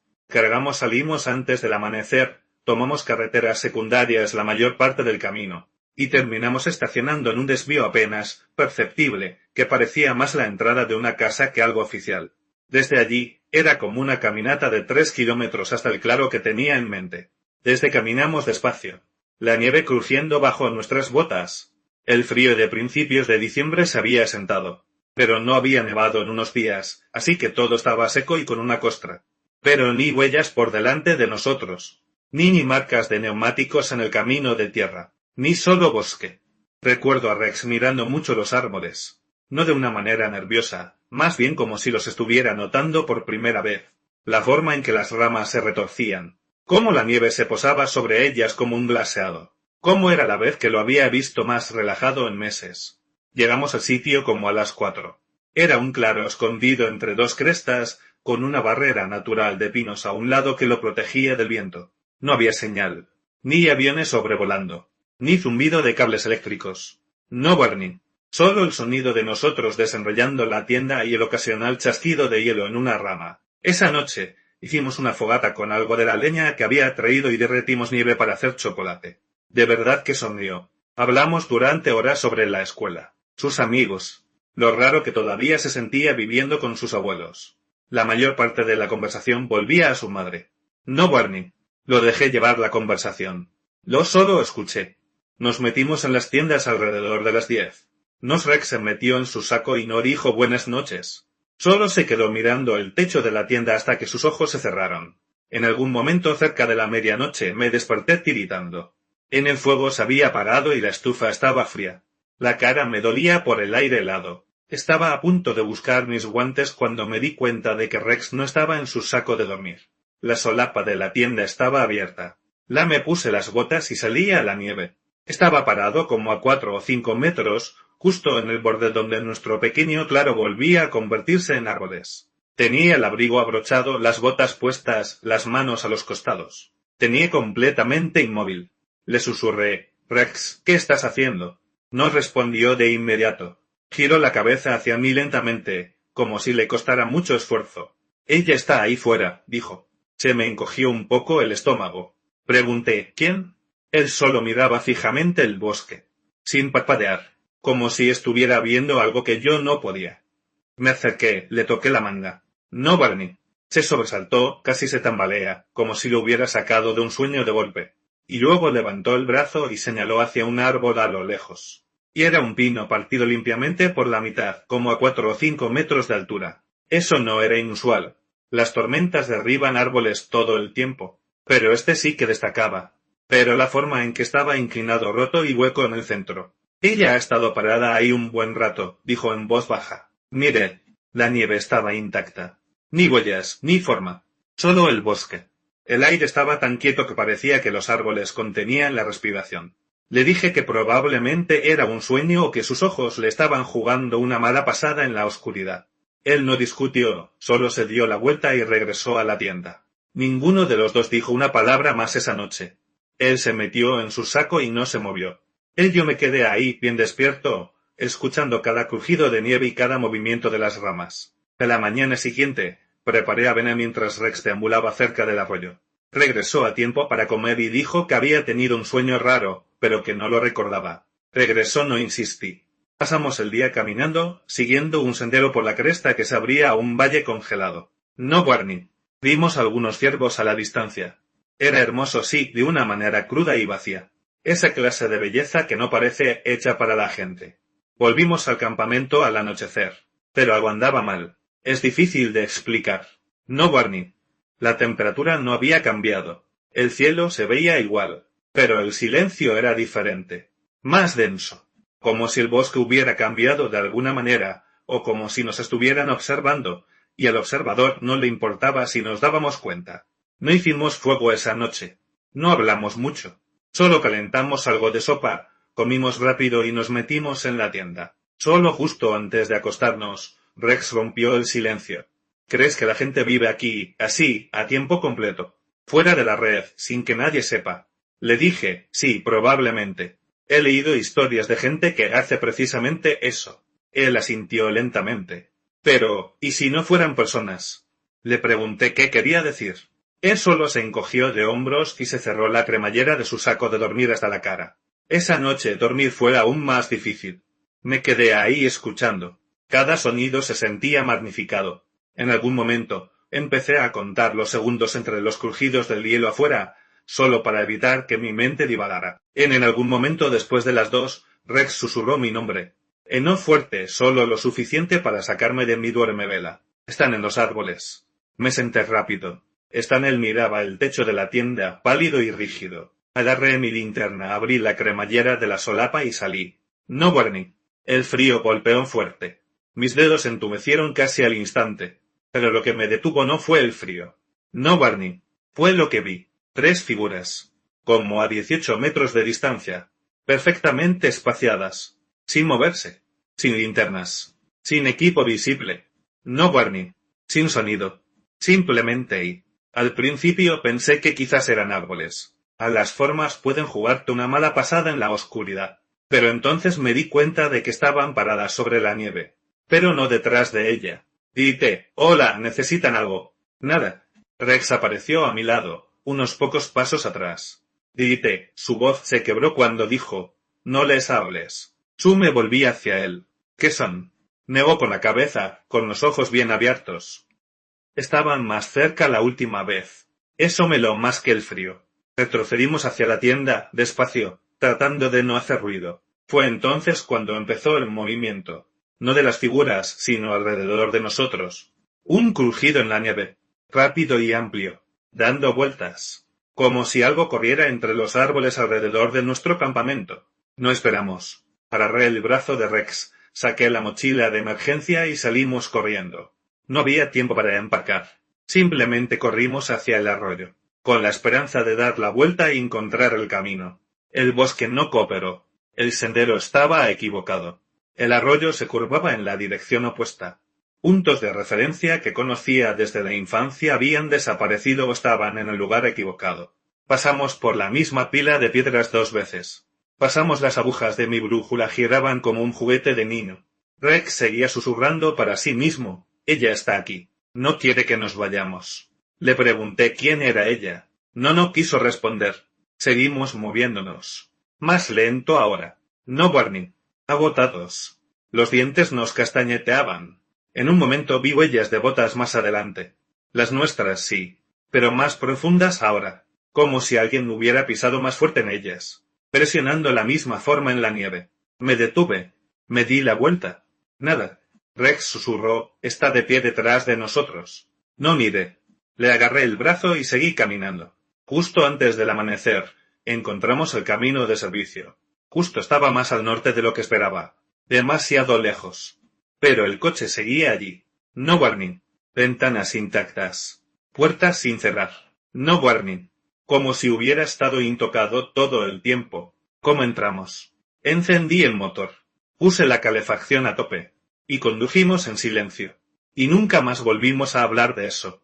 Salimos antes del amanecer, tomamos carreteras secundarias la mayor parte del camino, y terminamos estacionando en un desvío apenas perceptible, que parecía más la entrada de una casa que algo oficial. Desde allí, era como una caminata de 3 kilómetros hasta el claro que tenía en mente. Caminamos despacio. La nieve crujiendo bajo nuestras botas. El frío de principios de diciembre se había asentado. Pero no había nevado en unos días, así que todo estaba seco y con una costra. Pero ni huellas por delante de nosotros. Ni marcas de neumáticos en el camino de tierra. Ni solo bosque. Recuerdo a Rex mirando mucho los árboles. No de una manera nerviosa, más bien como si los estuviera notando por primera vez. La forma en que las ramas se retorcían. Cómo la nieve se posaba sobre ellas como un glaseado. Cómo era la vez que lo había visto más relajado en meses. Llegamos al sitio como a las 4. Era un claro escondido entre 2 crestas, con una barrera natural de pinos a un lado que lo protegía del viento. No había señal. Ni aviones sobrevolando. Ni zumbido de cables eléctricos. No Barney. Solo el sonido de nosotros desenrollando la tienda y el ocasional chasquido de hielo en una rama. Esa noche hicimos una fogata con algo de la leña que había traído y derretimos nieve para hacer chocolate. De verdad que sonrió. Hablamos durante horas sobre la escuela, sus amigos, lo raro que todavía se sentía viviendo con sus abuelos. La mayor parte de la conversación volvía a su madre. No, Barney. Lo dejé llevar la conversación. Lo solo escuché. Nos metimos en las tiendas alrededor de las 10. Rex se metió en su saco y no dijo buenas noches. Solo se quedó mirando el techo de la tienda hasta que sus ojos se cerraron. En algún momento cerca de la medianoche me desperté tiritando. En el fuego se había apagado y la estufa estaba fría. La cara me dolía por el aire helado. Estaba a punto de buscar mis guantes cuando me di cuenta de que Rex no estaba en su saco de dormir. La solapa de la tienda estaba abierta. Me puse las botas y salí a la nieve. Estaba parado como a 4 o 5 metros, justo en el borde donde nuestro pequeño claro volvía a convertirse en árboles. Tenía el abrigo abrochado, las botas puestas, las manos a los costados. Tenía completamente inmóvil. Le susurré, «Rex, ¿qué estás haciendo?» No respondió de inmediato. Giró la cabeza hacia mí lentamente, como si le costara mucho esfuerzo. «Ella está ahí fuera», dijo. Se me encogió un poco el estómago. Pregunté, «¿Quién?» Él solo miraba fijamente el bosque, sin parpadear, como si estuviera viendo algo que yo no podía. Me acerqué, le toqué la manga. «No, Barney». Se sobresaltó, casi se tambalea, como si lo hubiera sacado de un sueño de golpe. Y luego levantó el brazo y señaló hacia un árbol a lo lejos. Y era un pino partido limpiamente por la mitad, como a 4 o 5 metros de altura. Eso no era inusual. Las tormentas derriban árboles todo el tiempo, pero este sí que destacaba. Pero la forma en que estaba inclinado, roto y hueco en el centro. «Ella ha estado parada ahí un buen rato», dijo en voz baja. «Mire». La nieve estaba intacta. Ni huellas, ni forma. Solo el bosque. El aire estaba tan quieto que parecía que los árboles contenían la respiración. Le dije que probablemente era un sueño o que sus ojos le estaban jugando una mala pasada en la oscuridad. Él no discutió, solo se dio la vuelta y regresó a la tienda. Ninguno de los dos dijo una palabra más esa noche. Él se metió en su saco y no se movió. Yo me quedé ahí, bien despierto, escuchando cada crujido de nieve y cada movimiento de las ramas. A la mañana siguiente, preparé avena mientras Rex deambulaba cerca del arroyo. Regresó a tiempo para comer y dijo que había tenido un sueño raro, pero que no lo recordaba. Regresó, no insistí. Pasamos el día caminando, siguiendo un sendero por la cresta que se abría a un valle congelado. No, Barney. Vimos algunos ciervos a la distancia. Era hermoso, sí, de una manera cruda y vacía. Esa clase de belleza que no parece hecha para la gente. Volvimos al campamento al anochecer. Pero algo andaba mal. Es difícil de explicar. No, Barney. La temperatura no había cambiado. El cielo se veía igual. Pero el silencio era diferente. Más denso. Como si el bosque hubiera cambiado de alguna manera, o como si nos estuvieran observando, y al observador no le importaba si nos dábamos cuenta. No hicimos fuego esa noche. No hablamos mucho. Solo calentamos algo de sopa, comimos rápido y nos metimos en la tienda. Solo justo antes de acostarnos, Rex rompió el silencio. ¿Crees que la gente vive aquí, así, a tiempo completo? Fuera de la red, sin que nadie sepa. Le dije, sí, probablemente. He leído historias de gente que hace precisamente eso. Él asintió lentamente. Pero, ¿y si no fueran personas? Le pregunté qué quería decir. Él solo se encogió de hombros y se cerró la cremallera de su saco de dormir hasta la cara. Esa noche dormir fue aún más difícil. Me quedé ahí escuchando. Cada sonido se sentía magnificado. En algún momento, empecé a contar los segundos entre los crujidos del hielo afuera, solo para evitar que mi mente divagara. En algún momento después de las 2, Rex susurró mi nombre. No fuerte, solo lo suficiente para sacarme de mi duermevela. Están en los árboles. Me senté rápido. Él miraba el techo de la tienda, pálido y rígido. Agarré mi linterna, abrí la cremallera de la solapa y salí. No, Barney. El frío golpeó fuerte. Mis dedos se entumecieron casi al instante. Pero lo que me detuvo no fue el frío. No, Barney. Fue lo que vi. 3 figuras. Como a 18 metros de distancia. Perfectamente espaciadas. Sin moverse. Sin linternas. Sin equipo visible. No, Barney. Sin sonido. Simplemente y. Al principio pensé que quizás eran árboles. A las formas pueden jugarte una mala pasada en la oscuridad. Pero entonces me di cuenta de que estaban paradas sobre la nieve. Pero no detrás de ella. Grité, «Hola, ¿necesitan algo?» Nada. Rex apareció a mi lado, unos pocos pasos atrás. Grité. Su voz se quebró cuando dijo, no les hables. Me volví hacia él. ¿Qué son? Negó con la cabeza, con los ojos bien abiertos. Estaban más cerca la última vez. Eso me lo más que el frío. Retrocedimos hacia la tienda, despacio, tratando de no hacer ruido. Fue entonces cuando empezó el movimiento. No de las figuras, sino alrededor de nosotros. Un crujido en la nieve, rápido y amplio, dando vueltas, como si algo corriera entre los árboles alrededor de nuestro campamento. No esperamos. Agarré el brazo de Rex, saqué la mochila de emergencia y salimos corriendo. No había tiempo para empacar. Simplemente corrimos hacia el arroyo, con la esperanza de dar la vuelta y encontrar el camino. El bosque no cooperó. El sendero estaba equivocado. El arroyo se curvaba en la dirección opuesta. Puntos de referencia que conocía desde la infancia habían desaparecido o estaban en el lugar equivocado. Pasamos por la misma pila de piedras 2 veces. Las agujas de mi brújula giraban como un juguete de niño. Rex seguía susurrando para sí mismo. Ella está aquí. No quiere que nos vayamos. Le pregunté quién era ella. No quiso responder. Seguimos moviéndonos. Más lento ahora. No, Barney. Agotados. Los dientes nos castañeteaban. En un momento vi huellas de botas más adelante. Las nuestras sí, pero más profundas ahora, como si alguien hubiera pisado más fuerte en ellas, presionando la misma forma en la nieve. Me detuve. Me di la vuelta. Nada. Rex susurró, está de pie detrás de nosotros. No mire. Le agarré el brazo y seguí caminando. Justo antes del amanecer, encontramos el camino de servicio. Justo estaba más al norte de lo que esperaba. Demasiado lejos. Pero el coche seguía allí. No warning. Ventanas intactas. Puertas sin cerrar. No warning. Como si hubiera estado intocado todo el tiempo. ¿Cómo entramos? Encendí el motor. Puse la calefacción a tope. Y condujimos en silencio. Y nunca más volvimos a hablar de eso.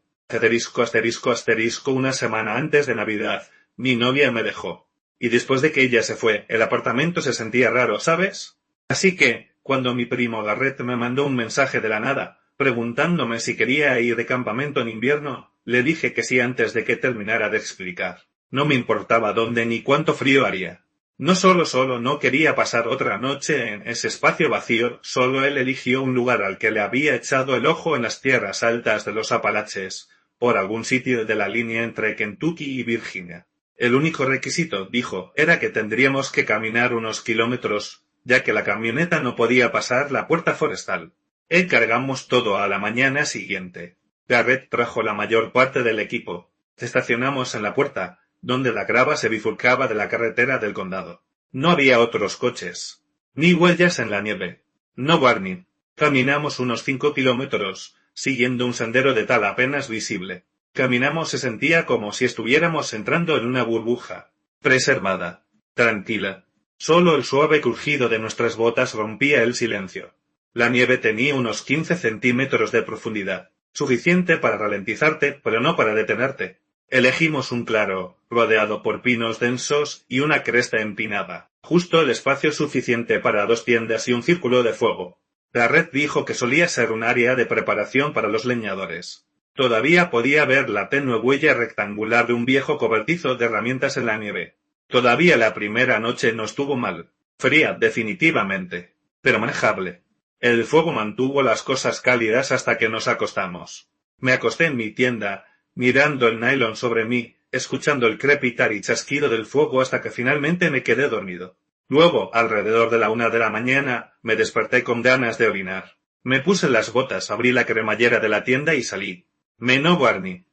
Una semana antes de Navidad, mi novia me dejó. Y después de que ella se fue, el apartamento se sentía raro, ¿sabes? Así que, cuando mi primo Garrett me mandó un mensaje de la nada, preguntándome si quería ir de campamento en invierno, le dije que sí antes de que terminara de explicar. No me importaba dónde ni cuánto frío haría. No solo no quería pasar otra noche en ese espacio vacío, solo él eligió un lugar al que le había echado el ojo en las tierras altas de los Apalaches, por algún sitio de la línea entre Kentucky y Virginia. El único requisito, dijo, era que tendríamos que caminar unos kilómetros, ya que la camioneta no podía pasar la puerta forestal. Encargamos todo a la mañana siguiente. Garrett trajo la mayor parte del equipo. Estacionamos en la puerta, donde la grava se bifurcaba de la carretera del condado. No había otros coches. Ni huellas en la nieve. No warning. Caminamos unos 5 kilómetros, siguiendo un sendero de tal apenas visible. Caminamos se sentía como si estuviéramos entrando en una burbuja. Preservada. Tranquila. Solo el suave crujido de nuestras botas rompía el silencio. La nieve tenía unos 15 centímetros de profundidad. Suficiente para ralentizarte, pero no para detenerte. Elegimos un claro, rodeado por pinos densos y una cresta empinada. Justo el espacio suficiente para 2 tiendas y un círculo de fuego. Garrett dijo que solía ser un área de preparación para los leñadores. Todavía podía ver la tenue huella rectangular de un viejo cobertizo de herramientas en la nieve. Todavía la primera noche no estuvo mal. Fría, definitivamente, pero manejable. El fuego mantuvo las cosas cálidas hasta que nos acostamos. Me acosté en mi tienda, mirando el nylon sobre mí, escuchando el crepitar y chasquido del fuego hasta que finalmente me quedé dormido. Luego, alrededor de la 1 de la mañana, me desperté con ganas de orinar. Me puse las botas, abrí la cremallera de la tienda y salí. No Barney.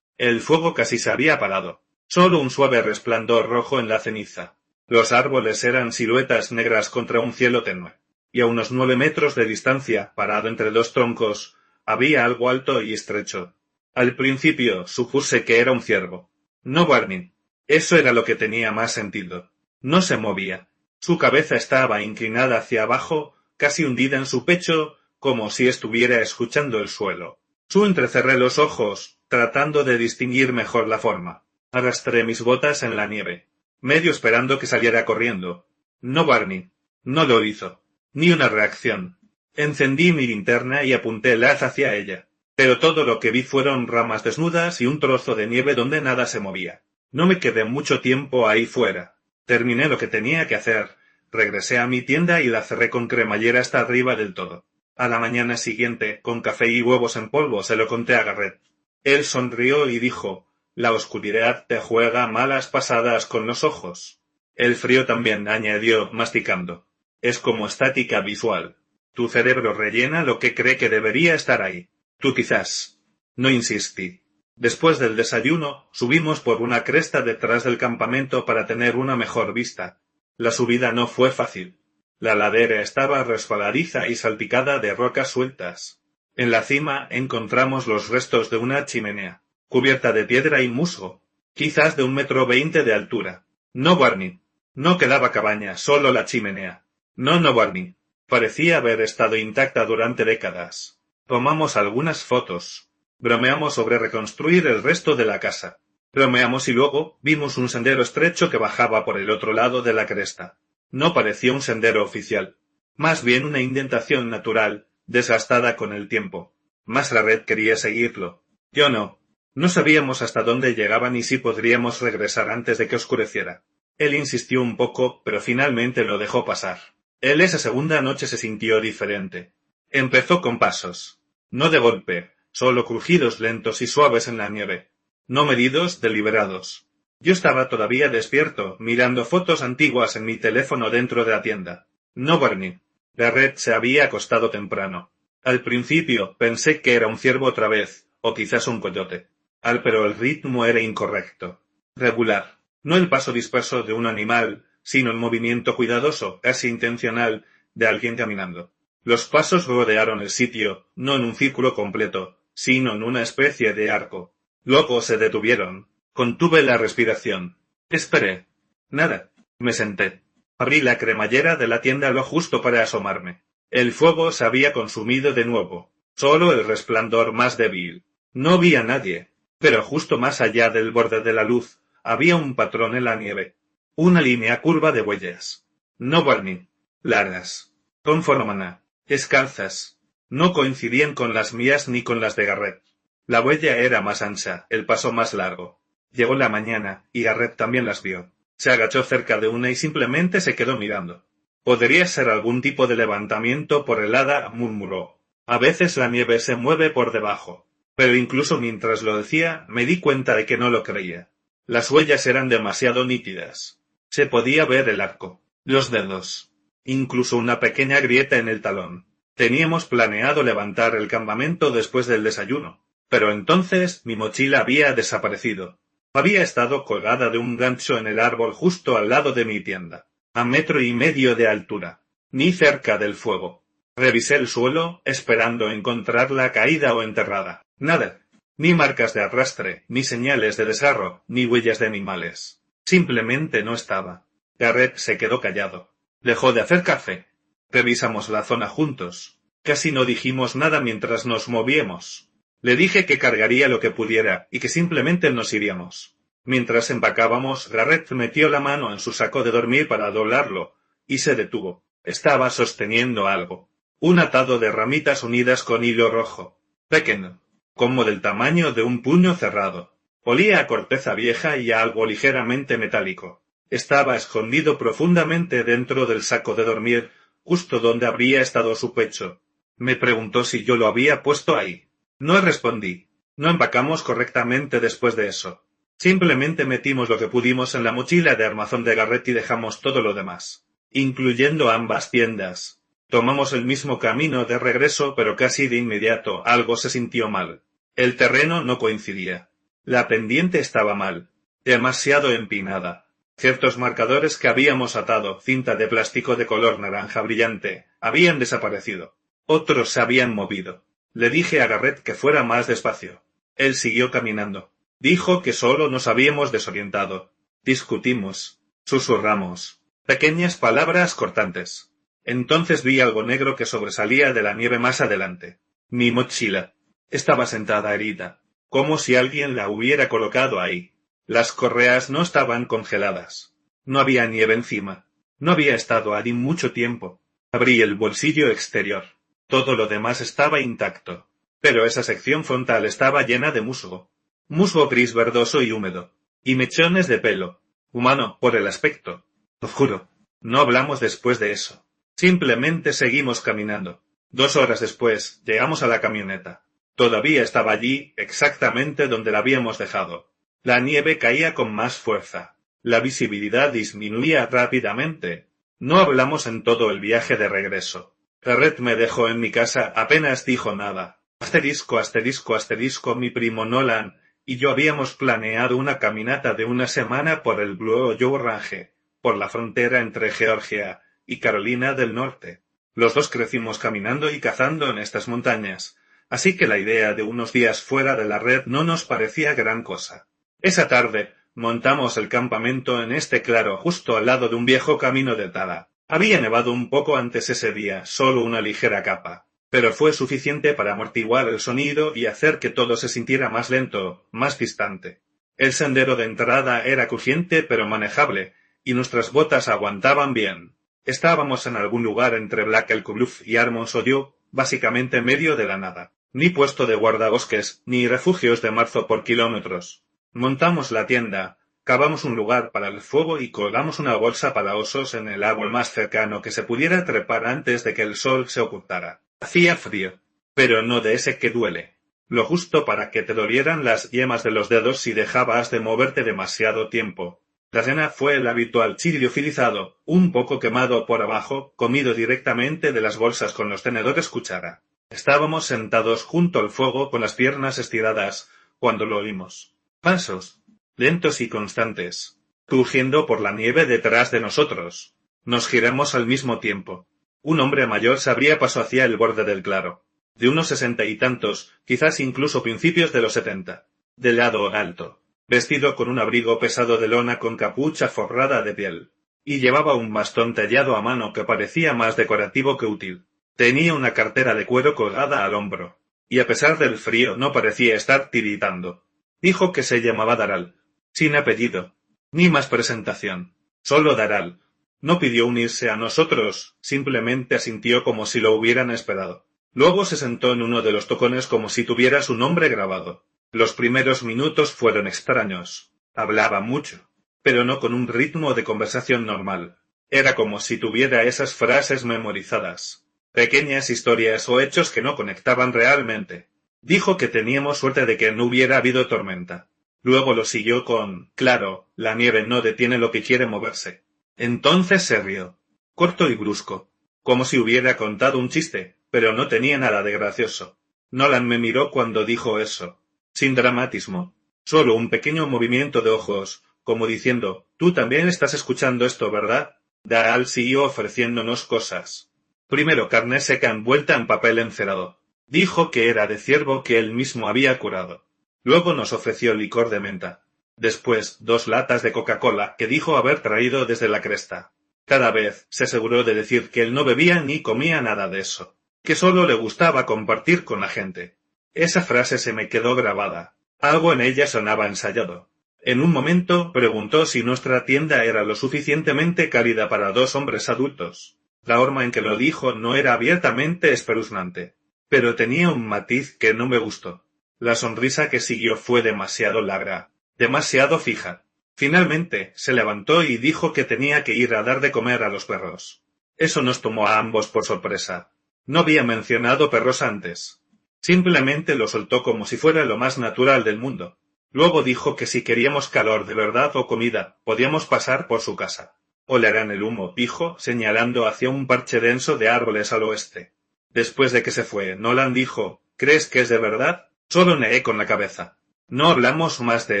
El fuego casi se había apagado. Solo un suave resplandor rojo en la ceniza. Los árboles eran siluetas negras contra un cielo tenue. Y a unos 9 metros de distancia, parado entre 2 troncos, había algo alto y estrecho. Al principio supuse que era un ciervo. No Barney. Eso era lo que tenía más sentido. No se movía. Su cabeza estaba inclinada hacia abajo, casi hundida en su pecho, como si estuviera escuchando el suelo. Entrecerré los ojos, tratando de distinguir mejor la forma. Arrastré mis botas en la nieve, medio esperando que saliera corriendo. No Barney. No lo hizo. Ni una reacción. Encendí mi linterna y apunté el haz hacia ella. Pero todo lo que vi fueron ramas desnudas y un trozo de nieve donde nada se movía. No me quedé mucho tiempo ahí fuera. Terminé lo que tenía que hacer. Regresé a mi tienda y la cerré con cremallera hasta arriba del todo. A la mañana siguiente, con café y huevos en polvo, se lo conté a Garrett. Él sonrió y dijo: «La oscuridad te juega malas pasadas con los ojos». «El frío también», añadió, masticando. «Es como estática visual. Tu cerebro rellena lo que cree que debería estar ahí. Tú quizás». No insistí. Después del desayuno, subimos por una cresta detrás del campamento para tener una mejor vista. La subida no fue fácil. La ladera estaba resbaladiza y salpicada de rocas sueltas. En la cima encontramos los restos de una chimenea, cubierta de piedra y musgo, quizás de 1,20 m de altura. No, Barney. No quedaba cabaña, solo la chimenea. No, Barney. Parecía haber estado intacta durante décadas. Tomamos algunas fotos. Bromeamos sobre reconstruir el resto de la casa. Bromeamos y luego vimos un sendero estrecho que bajaba por el otro lado de la cresta. No parecía un sendero oficial. Más bien una indentación natural, desgastada con el tiempo. Mas Garrett quería seguirlo. Yo no. No sabíamos hasta dónde llegaba ni si podríamos regresar antes de que oscureciera. Él insistió un poco, pero finalmente lo dejó pasar. Él esa segunda noche se sintió diferente. Empezó con pasos. No de golpe, solo crujidos lentos y suaves en la nieve. No medidos, deliberados. Yo estaba todavía despierto, mirando fotos antiguas en mi teléfono dentro de la tienda. No, Barney. Garrett se había acostado temprano. Al principio pensé que era un ciervo otra vez, o quizás un coyote. Pero el ritmo era incorrecto. Regular. No el paso disperso de un animal, sino el movimiento cuidadoso, casi intencional, de alguien caminando. Los pasos rodearon el sitio, no en un círculo completo, sino en una especie de arco. Luego se detuvieron. Contuve la respiración. Esperé. Nada. Me senté. Abrí la cremallera de la tienda lo justo para asomarme. El fuego se había consumido de nuevo. Solo el resplandor más débil. No vi a nadie. Pero justo más allá del borde de la luz, había un patrón en la nieve. Una línea curva de huellas. No, Barney. Largas. Con forma. Descalzas. No coincidían con las mías ni con las de Garrett. La huella era más ancha, el paso más largo. Llegó la mañana, y Garrett también las vio. Se agachó cerca de una y simplemente se quedó mirando. Podría ser algún tipo de levantamiento por helada, murmuró. A veces la nieve se mueve por debajo. Pero incluso mientras lo decía, me di cuenta de que no lo creía. Las huellas eran demasiado nítidas. Se podía ver el arco, los dedos, incluso una pequeña grieta en el talón. Teníamos planeado levantar el campamento después del desayuno, pero entonces mi mochila había desaparecido. Había estado colgada de un gancho en el árbol justo al lado de mi tienda, a 1,5 m de altura, ni cerca del fuego. Revisé el suelo, esperando encontrarla caída o enterrada. Nada. Ni marcas de arrastre, ni señales de desgarro, ni huellas de animales. Simplemente no estaba. Garrett se quedó callado. Dejó de hacer café. Revisamos la zona juntos. Casi no dijimos nada mientras nos movíamos. Le dije que cargaría lo que pudiera y que simplemente nos iríamos. Mientras empacábamos, Garrett metió la mano en su saco de dormir para doblarlo, y se detuvo. Estaba sosteniendo algo. Un atado de ramitas unidas con hilo rojo. Pequeño. Como del tamaño de un puño cerrado. Olía a corteza vieja y a algo ligeramente metálico. Estaba escondido profundamente dentro del saco de dormir, justo donde habría estado su pecho. Me preguntó si yo lo había puesto ahí. No respondí. No empacamos correctamente después de eso. Simplemente metimos lo que pudimos en la mochila de armazón de Garrett y dejamos todo lo demás, incluyendo ambas tiendas. Tomamos el mismo camino de regreso, pero casi de inmediato algo se sintió mal. El terreno no coincidía. La pendiente estaba mal, demasiado empinada. Ciertos marcadores que habíamos atado, cinta de plástico de color naranja brillante, habían desaparecido. Otros se habían movido. Le dije a Garrett que fuera más despacio. Él siguió caminando. Dijo que solo nos habíamos desorientado. Discutimos. Susurramos. Pequeñas palabras cortantes. Entonces vi algo negro que sobresalía de la nieve más adelante. Mi mochila. Estaba sentada herida, como si alguien la hubiera colocado ahí. Las correas no estaban congeladas. No había nieve encima. No había estado allí mucho tiempo. Abrí el bolsillo exterior. Todo lo demás estaba intacto. Pero esa sección frontal estaba llena de musgo. Musgo gris verdoso y húmedo. y mechones de pelo. Humano, por el aspecto. Lo juro. No hablamos después de eso. Simplemente seguimos caminando. 2 horas después, llegamos a la camioneta. Todavía estaba allí, exactamente donde la habíamos dejado. La nieve caía con más fuerza. La visibilidad disminuía rápidamente. No hablamos en todo el viaje de regreso. Garrett me dejó en mi casa, apenas dijo nada. Asterisco, asterisco, asterisco, mi primo Nolan y yo habíamos planeado una caminata de una semana por el Blue Range, por la frontera entre Georgia y Carolina del Norte. Los dos crecimos caminando y cazando en estas montañas, así que la idea de unos días fuera de la red no nos parecía gran cosa. Esa tarde, montamos el campamento en este claro justo al lado de un viejo camino de tala. Había nevado un poco antes ese día, solo una ligera capa, pero fue suficiente para amortiguar el sonido y hacer que todo se sintiera más lento, más distante. El sendero de entrada era crujiente pero manejable, y nuestras botas aguantaban bien. Estábamos en algún lugar entre Black Elk Bluff y Armons Oyou, básicamente en medio de la nada. Ni puesto de guardabosques, ni refugios de marzo por kilómetros. Montamos la tienda, cavamos un lugar para el fuego y colgamos una bolsa para osos en el árbol más cercano que se pudiera trepar antes de que el sol se ocultara. Hacía frío, pero no de ese que duele. Lo justo para que te dolieran las yemas de los dedos si dejabas de moverte demasiado tiempo. La cena fue el habitual chili liofilizado, un poco quemado por abajo, comido directamente de las bolsas con los tenedores cuchara. Estábamos sentados junto al fuego con las piernas estiradas, cuando lo oímos. Pasos, lentos y constantes, crujiendo por la nieve detrás de nosotros. Nos giramos al mismo tiempo. Un hombre mayor se abría paso hacia el borde del claro. De unos 60 y tantos, quizás incluso principios de los 70. De lado alto. Vestido con un abrigo pesado de lona con capucha forrada de piel, y llevaba un bastón tallado a mano que parecía más decorativo que útil. Tenía una cartera de cuero colgada al hombro, y a pesar del frío no parecía estar tiritando. Dijo que se llamaba Daral, sin apellido, ni más presentación, solo Daral. No pidió unirse a nosotros, simplemente asintió como si lo hubieran esperado. Luego se sentó en uno de los tocones como si tuviera su nombre grabado. Los primeros minutos fueron extraños. Hablaba mucho, pero no con un ritmo de conversación normal. Era como si tuviera esas frases memorizadas. Pequeñas historias o hechos que no conectaban realmente. Dijo que teníamos suerte de que no hubiera habido tormenta. Luego lo siguió con, claro, la nieve no detiene lo que quiere moverse. Entonces se rió. Corto y brusco. Como si hubiera contado un chiste, pero no tenía nada de gracioso. Nolan me miró cuando dijo eso. Sin dramatismo, solo un pequeño movimiento de ojos, como diciendo, «Tú también estás escuchando esto, ¿verdad?» Daral siguió ofreciéndonos cosas. Primero carne seca envuelta en papel encerado. Dijo que era de ciervo que él mismo había curado. Luego nos ofreció licor de menta. Después 2 latas de Coca-Cola que dijo haber traído desde la cresta. Cada vez se aseguró de decir que él no bebía ni comía nada de eso, que solo le gustaba compartir con la gente. Esa frase se me quedó grabada. Algo en ella sonaba ensayado. En un momento preguntó si nuestra tienda era lo suficientemente cálida para 2 hombres adultos. La forma en que lo dijo no era abiertamente espeluznante, pero tenía un matiz que no me gustó. La sonrisa que siguió fue demasiado larga, demasiado fija. Finalmente, se levantó y dijo que tenía que ir a dar de comer a los perros. Eso nos tomó a ambos por sorpresa. No había mencionado perros antes. Simplemente lo soltó como si fuera lo más natural del mundo. Luego dijo que si queríamos calor de verdad o comida, podíamos pasar por su casa. Olerán el humo, dijo, señalando hacia un parche denso de árboles al oeste. Después de que se fue, Nolan dijo, «¿Crees que es de verdad?» Solo negué con la cabeza. No hablamos más de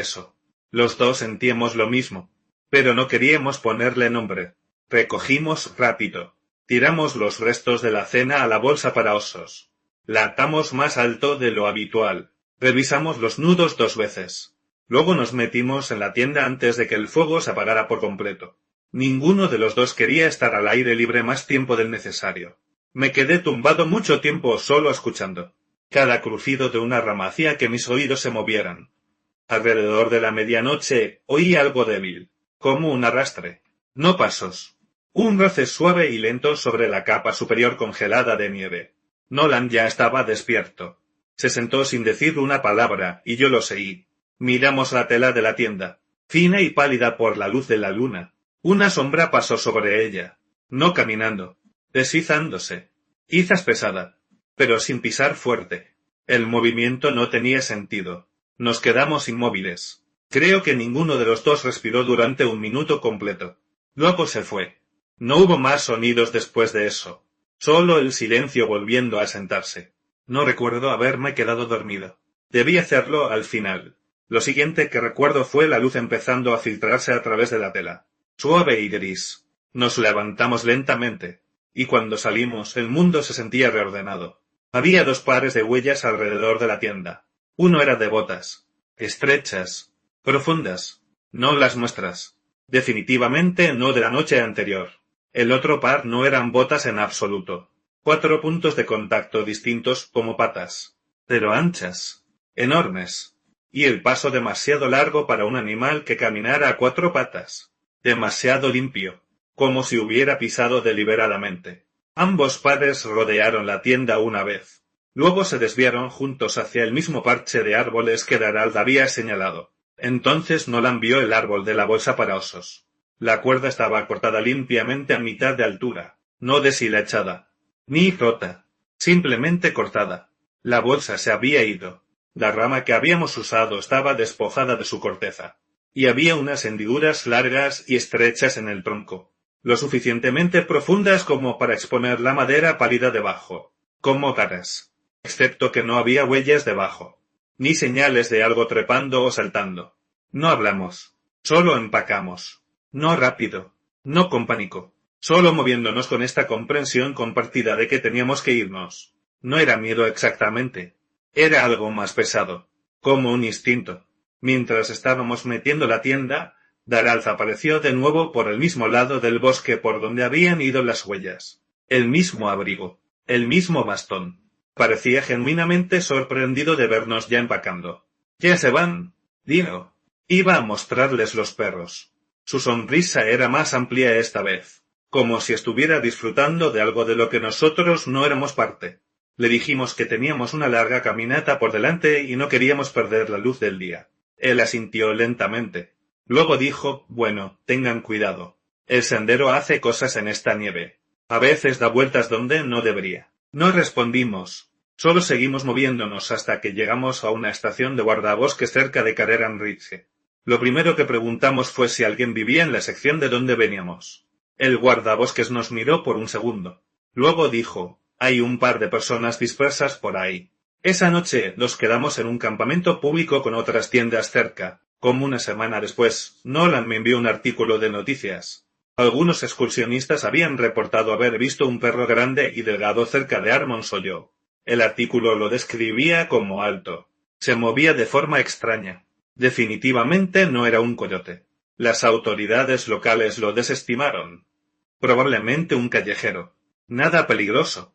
eso. Los dos sentíamos lo mismo, pero no queríamos ponerle nombre. Recogimos rápido. Tiramos los restos de la cena a la bolsa para osos. La atamos más alto de lo habitual. Revisamos los nudos 2 veces. Luego nos metimos en la tienda antes de que el fuego se apagara por completo. Ninguno de los dos quería estar al aire libre más tiempo del necesario. Me quedé tumbado mucho tiempo solo escuchando. Cada crujido de una rama hacía que mis oídos se movieran. Alrededor de la medianoche oí algo débil, como un arrastre. No pasos. Un roce suave y lento sobre la capa superior congelada de nieve. Nolan ya estaba despierto. Se sentó sin decir una palabra, y yo lo seguí. Miramos la tela de la tienda. fina y pálida por la luz de la luna. Una sombra pasó sobre ella, no caminando, deslizándose, quizás pesada, pero sin pisar fuerte. El movimiento no tenía sentido. Nos quedamos inmóviles. Creo que ninguno de los dos respiró durante un minuto completo. Luego se fue. No hubo más sonidos después de eso. Solo el silencio volviendo a sentarse. No recuerdo haberme quedado dormido. Debí hacerlo al final. Lo siguiente que recuerdo fue la luz empezando a filtrarse a través de la tela. Suave y gris. Nos levantamos lentamente. Y cuando salimos, el mundo se sentía reordenado. Había 2 pares de huellas alrededor de la tienda. Uno era de botas. Estrechas. Profundas. No las nuestras. Definitivamente no de la noche anterior. El otro par no eran botas en absoluto. 4 puntos de contacto distintos como patas. Pero anchas. Enormes. Y el paso demasiado largo para un animal que caminara a 4 patas. Demasiado limpio. Como si hubiera pisado deliberadamente. Ambos pares rodearon la tienda una vez. Luego se desviaron juntos hacia el mismo parche de árboles que Darald había señalado. Entonces Nolan vio el árbol de la bolsa para osos. La cuerda estaba cortada limpiamente a mitad de altura, no deshilachada, ni rota, simplemente cortada. La bolsa se había ido. La rama que habíamos usado estaba despojada de su corteza, y había unas hendiduras largas y estrechas en el tronco, lo suficientemente profundas como para exponer la madera pálida debajo, como caras, excepto que no había huellas debajo, ni señales de algo trepando o saltando. No hablamos, solo empacamos, no rápido, no con pánico, solo moviéndonos con esta comprensión compartida de que teníamos que irnos. No era miedo exactamente, era algo más pesado, como un instinto. Mientras estábamos metiendo la tienda, Darald apareció de nuevo por el mismo lado del bosque por donde habían ido las huellas. El mismo abrigo, el mismo bastón. Parecía genuinamente sorprendido de vernos ya empacando. ¿Ya se van? Dijo. Iba a mostrarles los perros. Su sonrisa era más amplia esta vez, como si estuviera disfrutando de algo de lo que nosotros no éramos parte. Le dijimos que teníamos una larga caminata por delante y no queríamos perder la luz del día. Él asintió lentamente. Luego dijo, bueno, tengan cuidado. El sendero hace cosas en esta nieve. A veces da vueltas donde no debería. No respondimos. Solo seguimos moviéndonos hasta que llegamos a una estación de guardabosques cerca de Careran-Ridge. Lo primero que preguntamos fue si alguien vivía en la sección de donde veníamos. El guardabosques nos miró por un segundo. Luego dijo, hay un par de personas dispersas por ahí. Esa noche nos quedamos en un campamento público con otras tiendas cerca. Como una semana después, Nolan me envió un artículo de noticias. Algunos excursionistas habían reportado haber visto un perro grande y delgado cerca de Armonshoyo. El artículo lo describía como alto. Se movía de forma extraña. Definitivamente no era un coyote. Las autoridades locales lo desestimaron. Probablemente un callejero. Nada peligroso.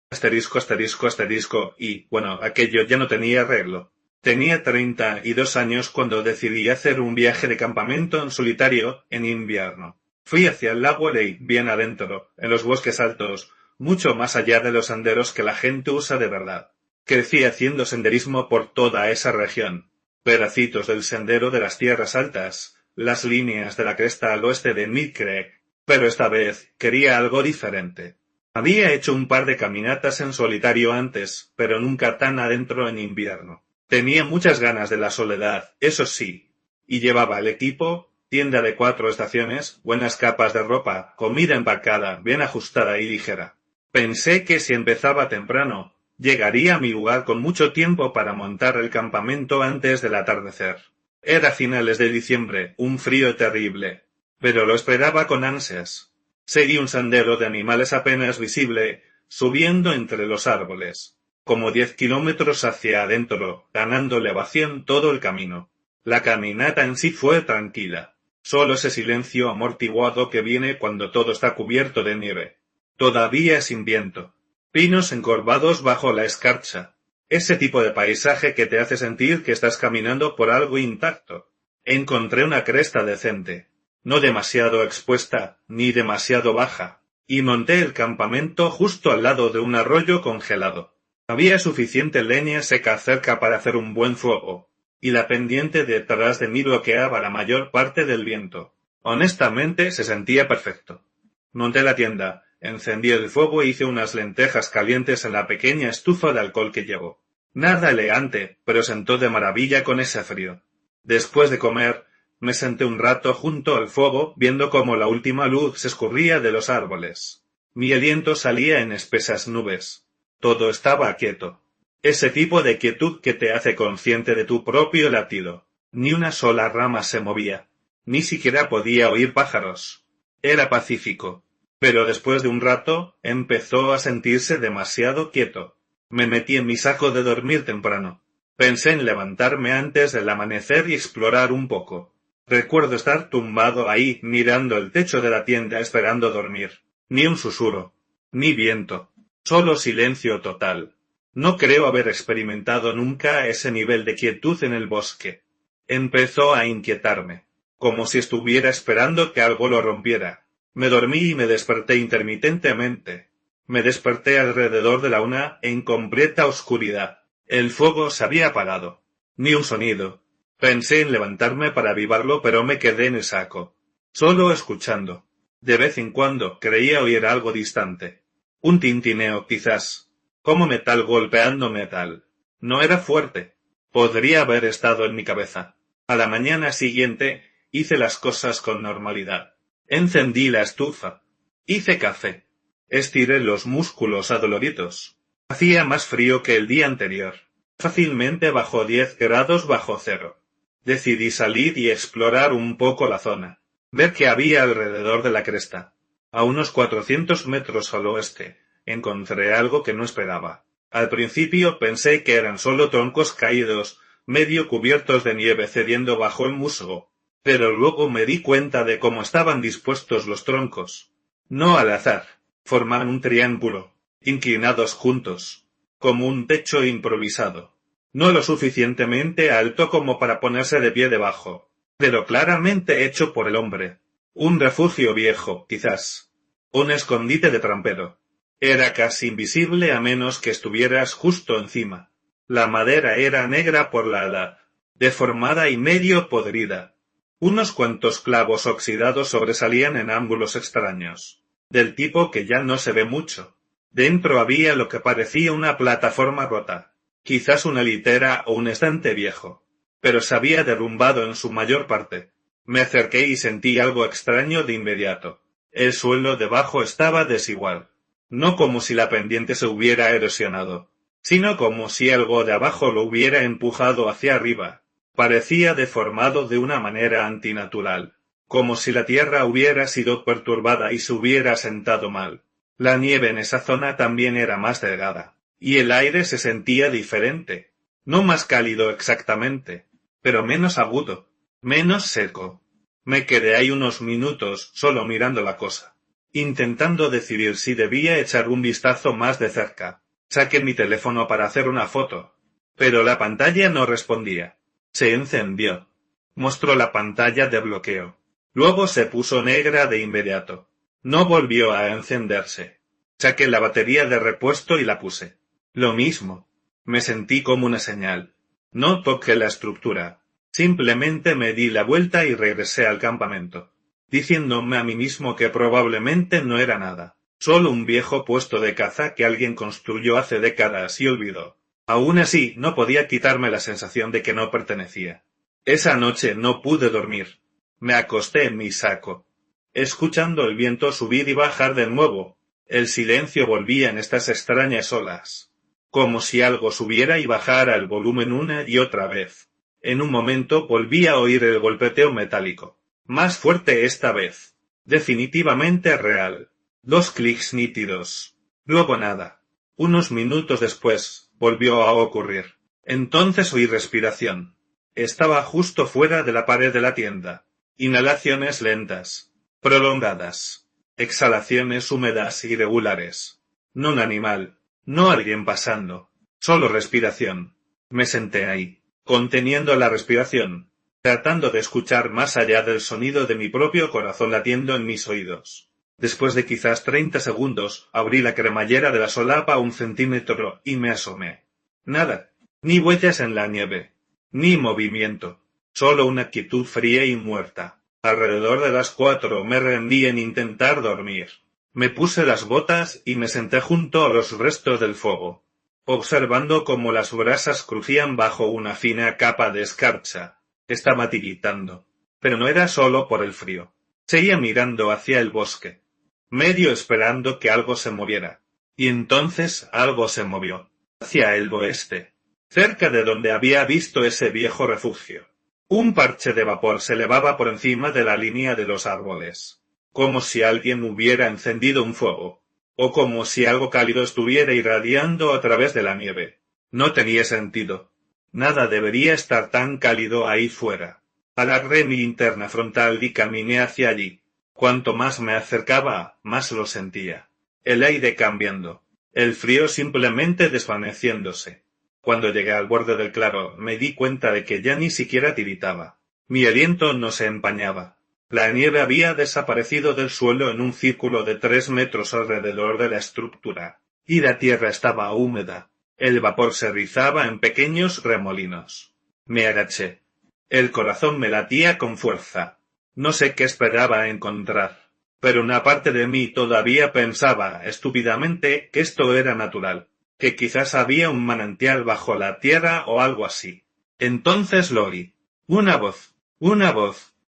Asterisco, asterisco, asterisco, y, bueno, aquello ya no tenía arreglo. Tenía 32 años cuando decidí hacer un viaje de campamento en solitario en invierno. Fui hacia el lago Ley, bien adentro, en los bosques altos, mucho más allá de los senderos que la gente usa de verdad. Crecí haciendo senderismo por toda esa región. Pedacitos del sendero de las tierras altas, las líneas de la cresta al oeste de Midcreek, pero esta vez quería algo diferente. Había hecho un par de caminatas en solitario antes, pero nunca tan adentro en invierno. Tenía muchas ganas de la soledad, eso sí, y llevaba el equipo, tienda de 4 estaciones, buenas capas de ropa, comida empacada, bien ajustada y ligera. Pensé que si empezaba temprano, llegaría a mi lugar con mucho tiempo para montar el campamento antes del atardecer. Era finales de diciembre, un frío terrible, pero lo esperaba con ansias. Seguí un sendero de animales apenas visible, subiendo entre los árboles, como 10 kilómetros hacia adentro, ganando elevación todo el camino. La caminata en sí fue tranquila, solo ese silencio amortiguado que viene cuando todo está cubierto de nieve, todavía sin viento. Pinos encorvados bajo la escarcha. Ese tipo de paisaje que te hace sentir que estás caminando por algo intacto. Encontré una cresta decente, no demasiado expuesta, ni demasiado baja, y monté el campamento justo al lado de un arroyo congelado. Había suficiente leña seca cerca para hacer un buen fuego. y la pendiente detrás de mí bloqueaba la mayor parte del viento. Honestamente, se sentía perfecto. Monté la tienda, encendí el fuego e hice unas lentejas calientes en la pequeña estufa de alcohol que llevo. Nada elegante, pero sentó de maravilla con ese frío. Después de comer, me senté un rato junto al fuego, viendo cómo la última luz se escurría de los árboles. Mi aliento salía en espesas nubes. Todo estaba quieto. Ese tipo de quietud que te hace consciente de tu propio latido. Ni una sola rama se movía. Ni siquiera podía oír pájaros. Era pacífico. Pero después de un rato, empezó a sentirse demasiado quieto. Me metí en mi saco de dormir temprano. Pensé en levantarme antes del amanecer y explorar un poco. Recuerdo estar tumbado ahí, mirando el techo de la tienda esperando dormir. Ni un susurro. Ni viento. Solo silencio total. No creo haber experimentado nunca ese nivel de quietud en el bosque. Empezó a inquietarme, como si estuviera esperando que algo lo rompiera. Me dormí y me desperté intermitentemente. Me desperté alrededor de la 1 en completa oscuridad. El fuego se había apagado. Ni un sonido. Pensé en levantarme para avivarlo, pero me quedé en el saco. Solo escuchando. De vez en cuando creía oír algo distante. Un tintineo, quizás. Como metal golpeando metal. No era fuerte. Podría haber estado en mi cabeza. A la mañana siguiente hice las cosas con normalidad. Encendí la estufa. Hice café. Estiré los músculos adoloridos. Hacía más frío que el día anterior. Fácilmente bajo 10 grados bajo cero. Decidí salir y explorar un poco la zona. Ver qué había alrededor de la cresta. A unos 400 metros al oeste, encontré algo que no esperaba. Al principio pensé que eran solo troncos caídos, medio cubiertos de nieve cediendo bajo el musgo. Pero luego me di cuenta de cómo estaban dispuestos los troncos. No al azar. Forman un triángulo, inclinados juntos, como un techo improvisado. No lo suficientemente alto como para ponerse de pie debajo, pero claramente hecho por el hombre. Un refugio viejo, quizás. Un escondite de trampero. Era casi invisible a menos que estuvieras justo encima. La madera era negra por la edad, deformada y medio podrida. Unos cuantos clavos oxidados sobresalían en ángulos extraños, del tipo que ya no se ve mucho. Dentro había lo que parecía una plataforma rota, quizás una litera o un estante viejo, pero se había derrumbado en su mayor parte. Me acerqué y sentí algo extraño de inmediato. El suelo debajo estaba desigual, no como si la pendiente se hubiera erosionado, sino como si algo de abajo lo hubiera empujado hacia arriba. Parecía deformado de una manera antinatural, como si la tierra hubiera sido perturbada y se hubiera sentado mal. La nieve en esa zona también era más delgada, y el aire se sentía diferente, no más cálido exactamente, pero menos agudo, menos seco. Me quedé ahí unos minutos solo mirando la cosa, intentando decidir si debía echar un vistazo más de cerca. Saqué mi teléfono para hacer una foto, pero la pantalla no respondía. Se encendió. Mostró la pantalla de bloqueo. Luego se puso negra de inmediato. No volvió a encenderse. Saqué la batería de repuesto y la puse. Lo mismo. Me sentí como una señal. No toqué la estructura. Simplemente me di la vuelta y regresé al campamento, diciéndome a mí mismo que probablemente no era nada. Solo un viejo puesto de caza que alguien construyó hace décadas y olvidó. Aún así, no podía quitarme la sensación de que no pertenecía. Esa noche no pude dormir. Me acosté en mi saco, escuchando el viento subir y bajar de nuevo. El silencio volvía en estas extrañas olas, como si algo subiera y bajara el volumen una y otra vez. En un momento volví a oír el golpeteo metálico, más fuerte esta vez, definitivamente real. 2 clics nítidos. Luego nada. Unos minutos después, volvió a ocurrir. Entonces oí respiración. Estaba justo fuera de la pared de la tienda. Inhalaciones lentas, prolongadas. Exhalaciones húmedas y irregulares. No un animal, no alguien pasando. Solo respiración. Me senté ahí, conteniendo la respiración, tratando de escuchar más allá del sonido de mi propio corazón latiendo en mis oídos. Después de quizás 30 segundos, abrí la cremallera de la solapa 1 centímetro y me asomé. Nada, ni huellas en la nieve. Ni movimiento. Solo una quietud fría y muerta. Alrededor de las 4 me rendí en intentar dormir. Me puse las botas y me senté junto a los restos del fuego, observando cómo las brasas crujían bajo una fina capa de escarcha. Estaba tiritando. Pero no era solo por el frío. Seguía mirando hacia el bosque, medio esperando que algo se moviera. Y entonces algo se movió. Hacia el oeste, cerca de donde había visto ese viejo refugio. Un parche de vapor se elevaba por encima de la línea de los árboles, como si alguien hubiera encendido un fuego, o como si algo cálido estuviera irradiando a través de la nieve. No tenía sentido. Nada debería estar tan cálido ahí fuera. Alargué mi linterna frontal y caminé hacia allí. Cuanto más me acercaba, más lo sentía. El aire cambiando, el frío simplemente desvaneciéndose. Cuando llegué al borde del claro, me di cuenta de que ya ni siquiera tiritaba. Mi aliento no se empañaba. La nieve había desaparecido del suelo en un círculo de 3 metros alrededor de la estructura, y la tierra estaba húmeda. El vapor se rizaba en pequeños remolinos. Me agaché. El corazón me latía con fuerza. No sé qué esperaba encontrar, pero una parte de mí todavía pensaba, estúpidamente, que esto era natural, que quizás había un manantial bajo la tierra o algo así. Entonces lo oí. Una voz,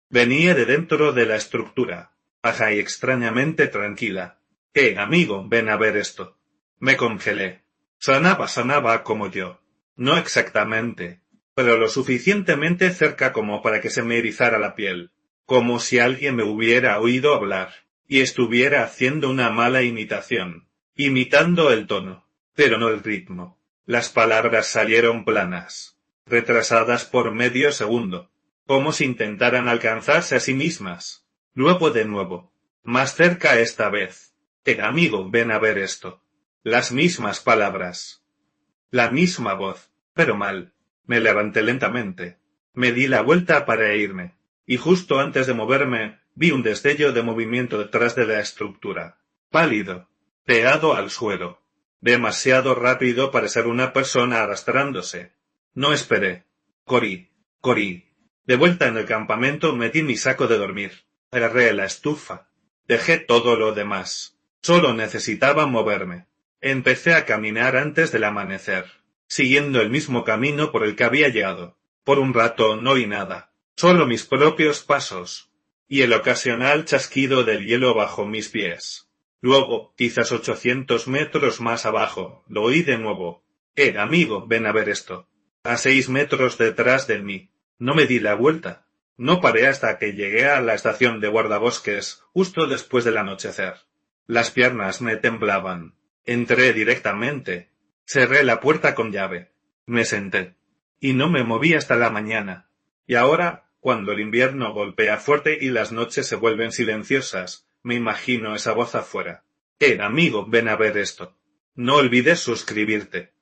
venía de dentro de la estructura, baja y extrañamente tranquila. Amigo, ven a ver esto. Me congelé. Sonaba como yo. No exactamente, pero lo suficientemente cerca como para que se me erizara la piel, como si alguien me hubiera oído hablar, y estuviera haciendo una mala imitación, imitando el tono, pero no el ritmo. Las palabras salieron planas, retrasadas por medio segundo, como si intentaran alcanzarse a sí mismas. Luego de nuevo, más cerca esta vez. Amigo, ven a ver esto. Las mismas palabras. La misma voz, pero mal. Me levanté lentamente. Me di la vuelta para irme, y justo antes de moverme, vi un destello de movimiento detrás de la estructura. Pálido, pegado al suelo. Demasiado rápido para ser una persona arrastrándose. No esperé. Corrí. De vuelta en el campamento metí mi saco de dormir. Agarré la estufa. Dejé todo lo demás. Solo necesitaba moverme. Empecé a caminar antes del amanecer, siguiendo el mismo camino por el que había llegado. Por un rato no oí nada, solo mis propios pasos, y el ocasional chasquido del hielo bajo mis pies. Luego, quizás 800 metros más abajo, lo oí de nuevo. Amigo, ven a ver esto. A 6 metros detrás de mí. No me di la vuelta. No paré hasta que llegué a la estación de guardabosques, justo después del anochecer. Las piernas me temblaban. Entré directamente. Cerré la puerta con llave. Me senté. Y no me moví hasta la mañana. Y ahora, cuando el invierno golpea fuerte y las noches se vuelven silenciosas, me imagino esa voz afuera. Amigo, ven a ver esto. No olvides suscribirte.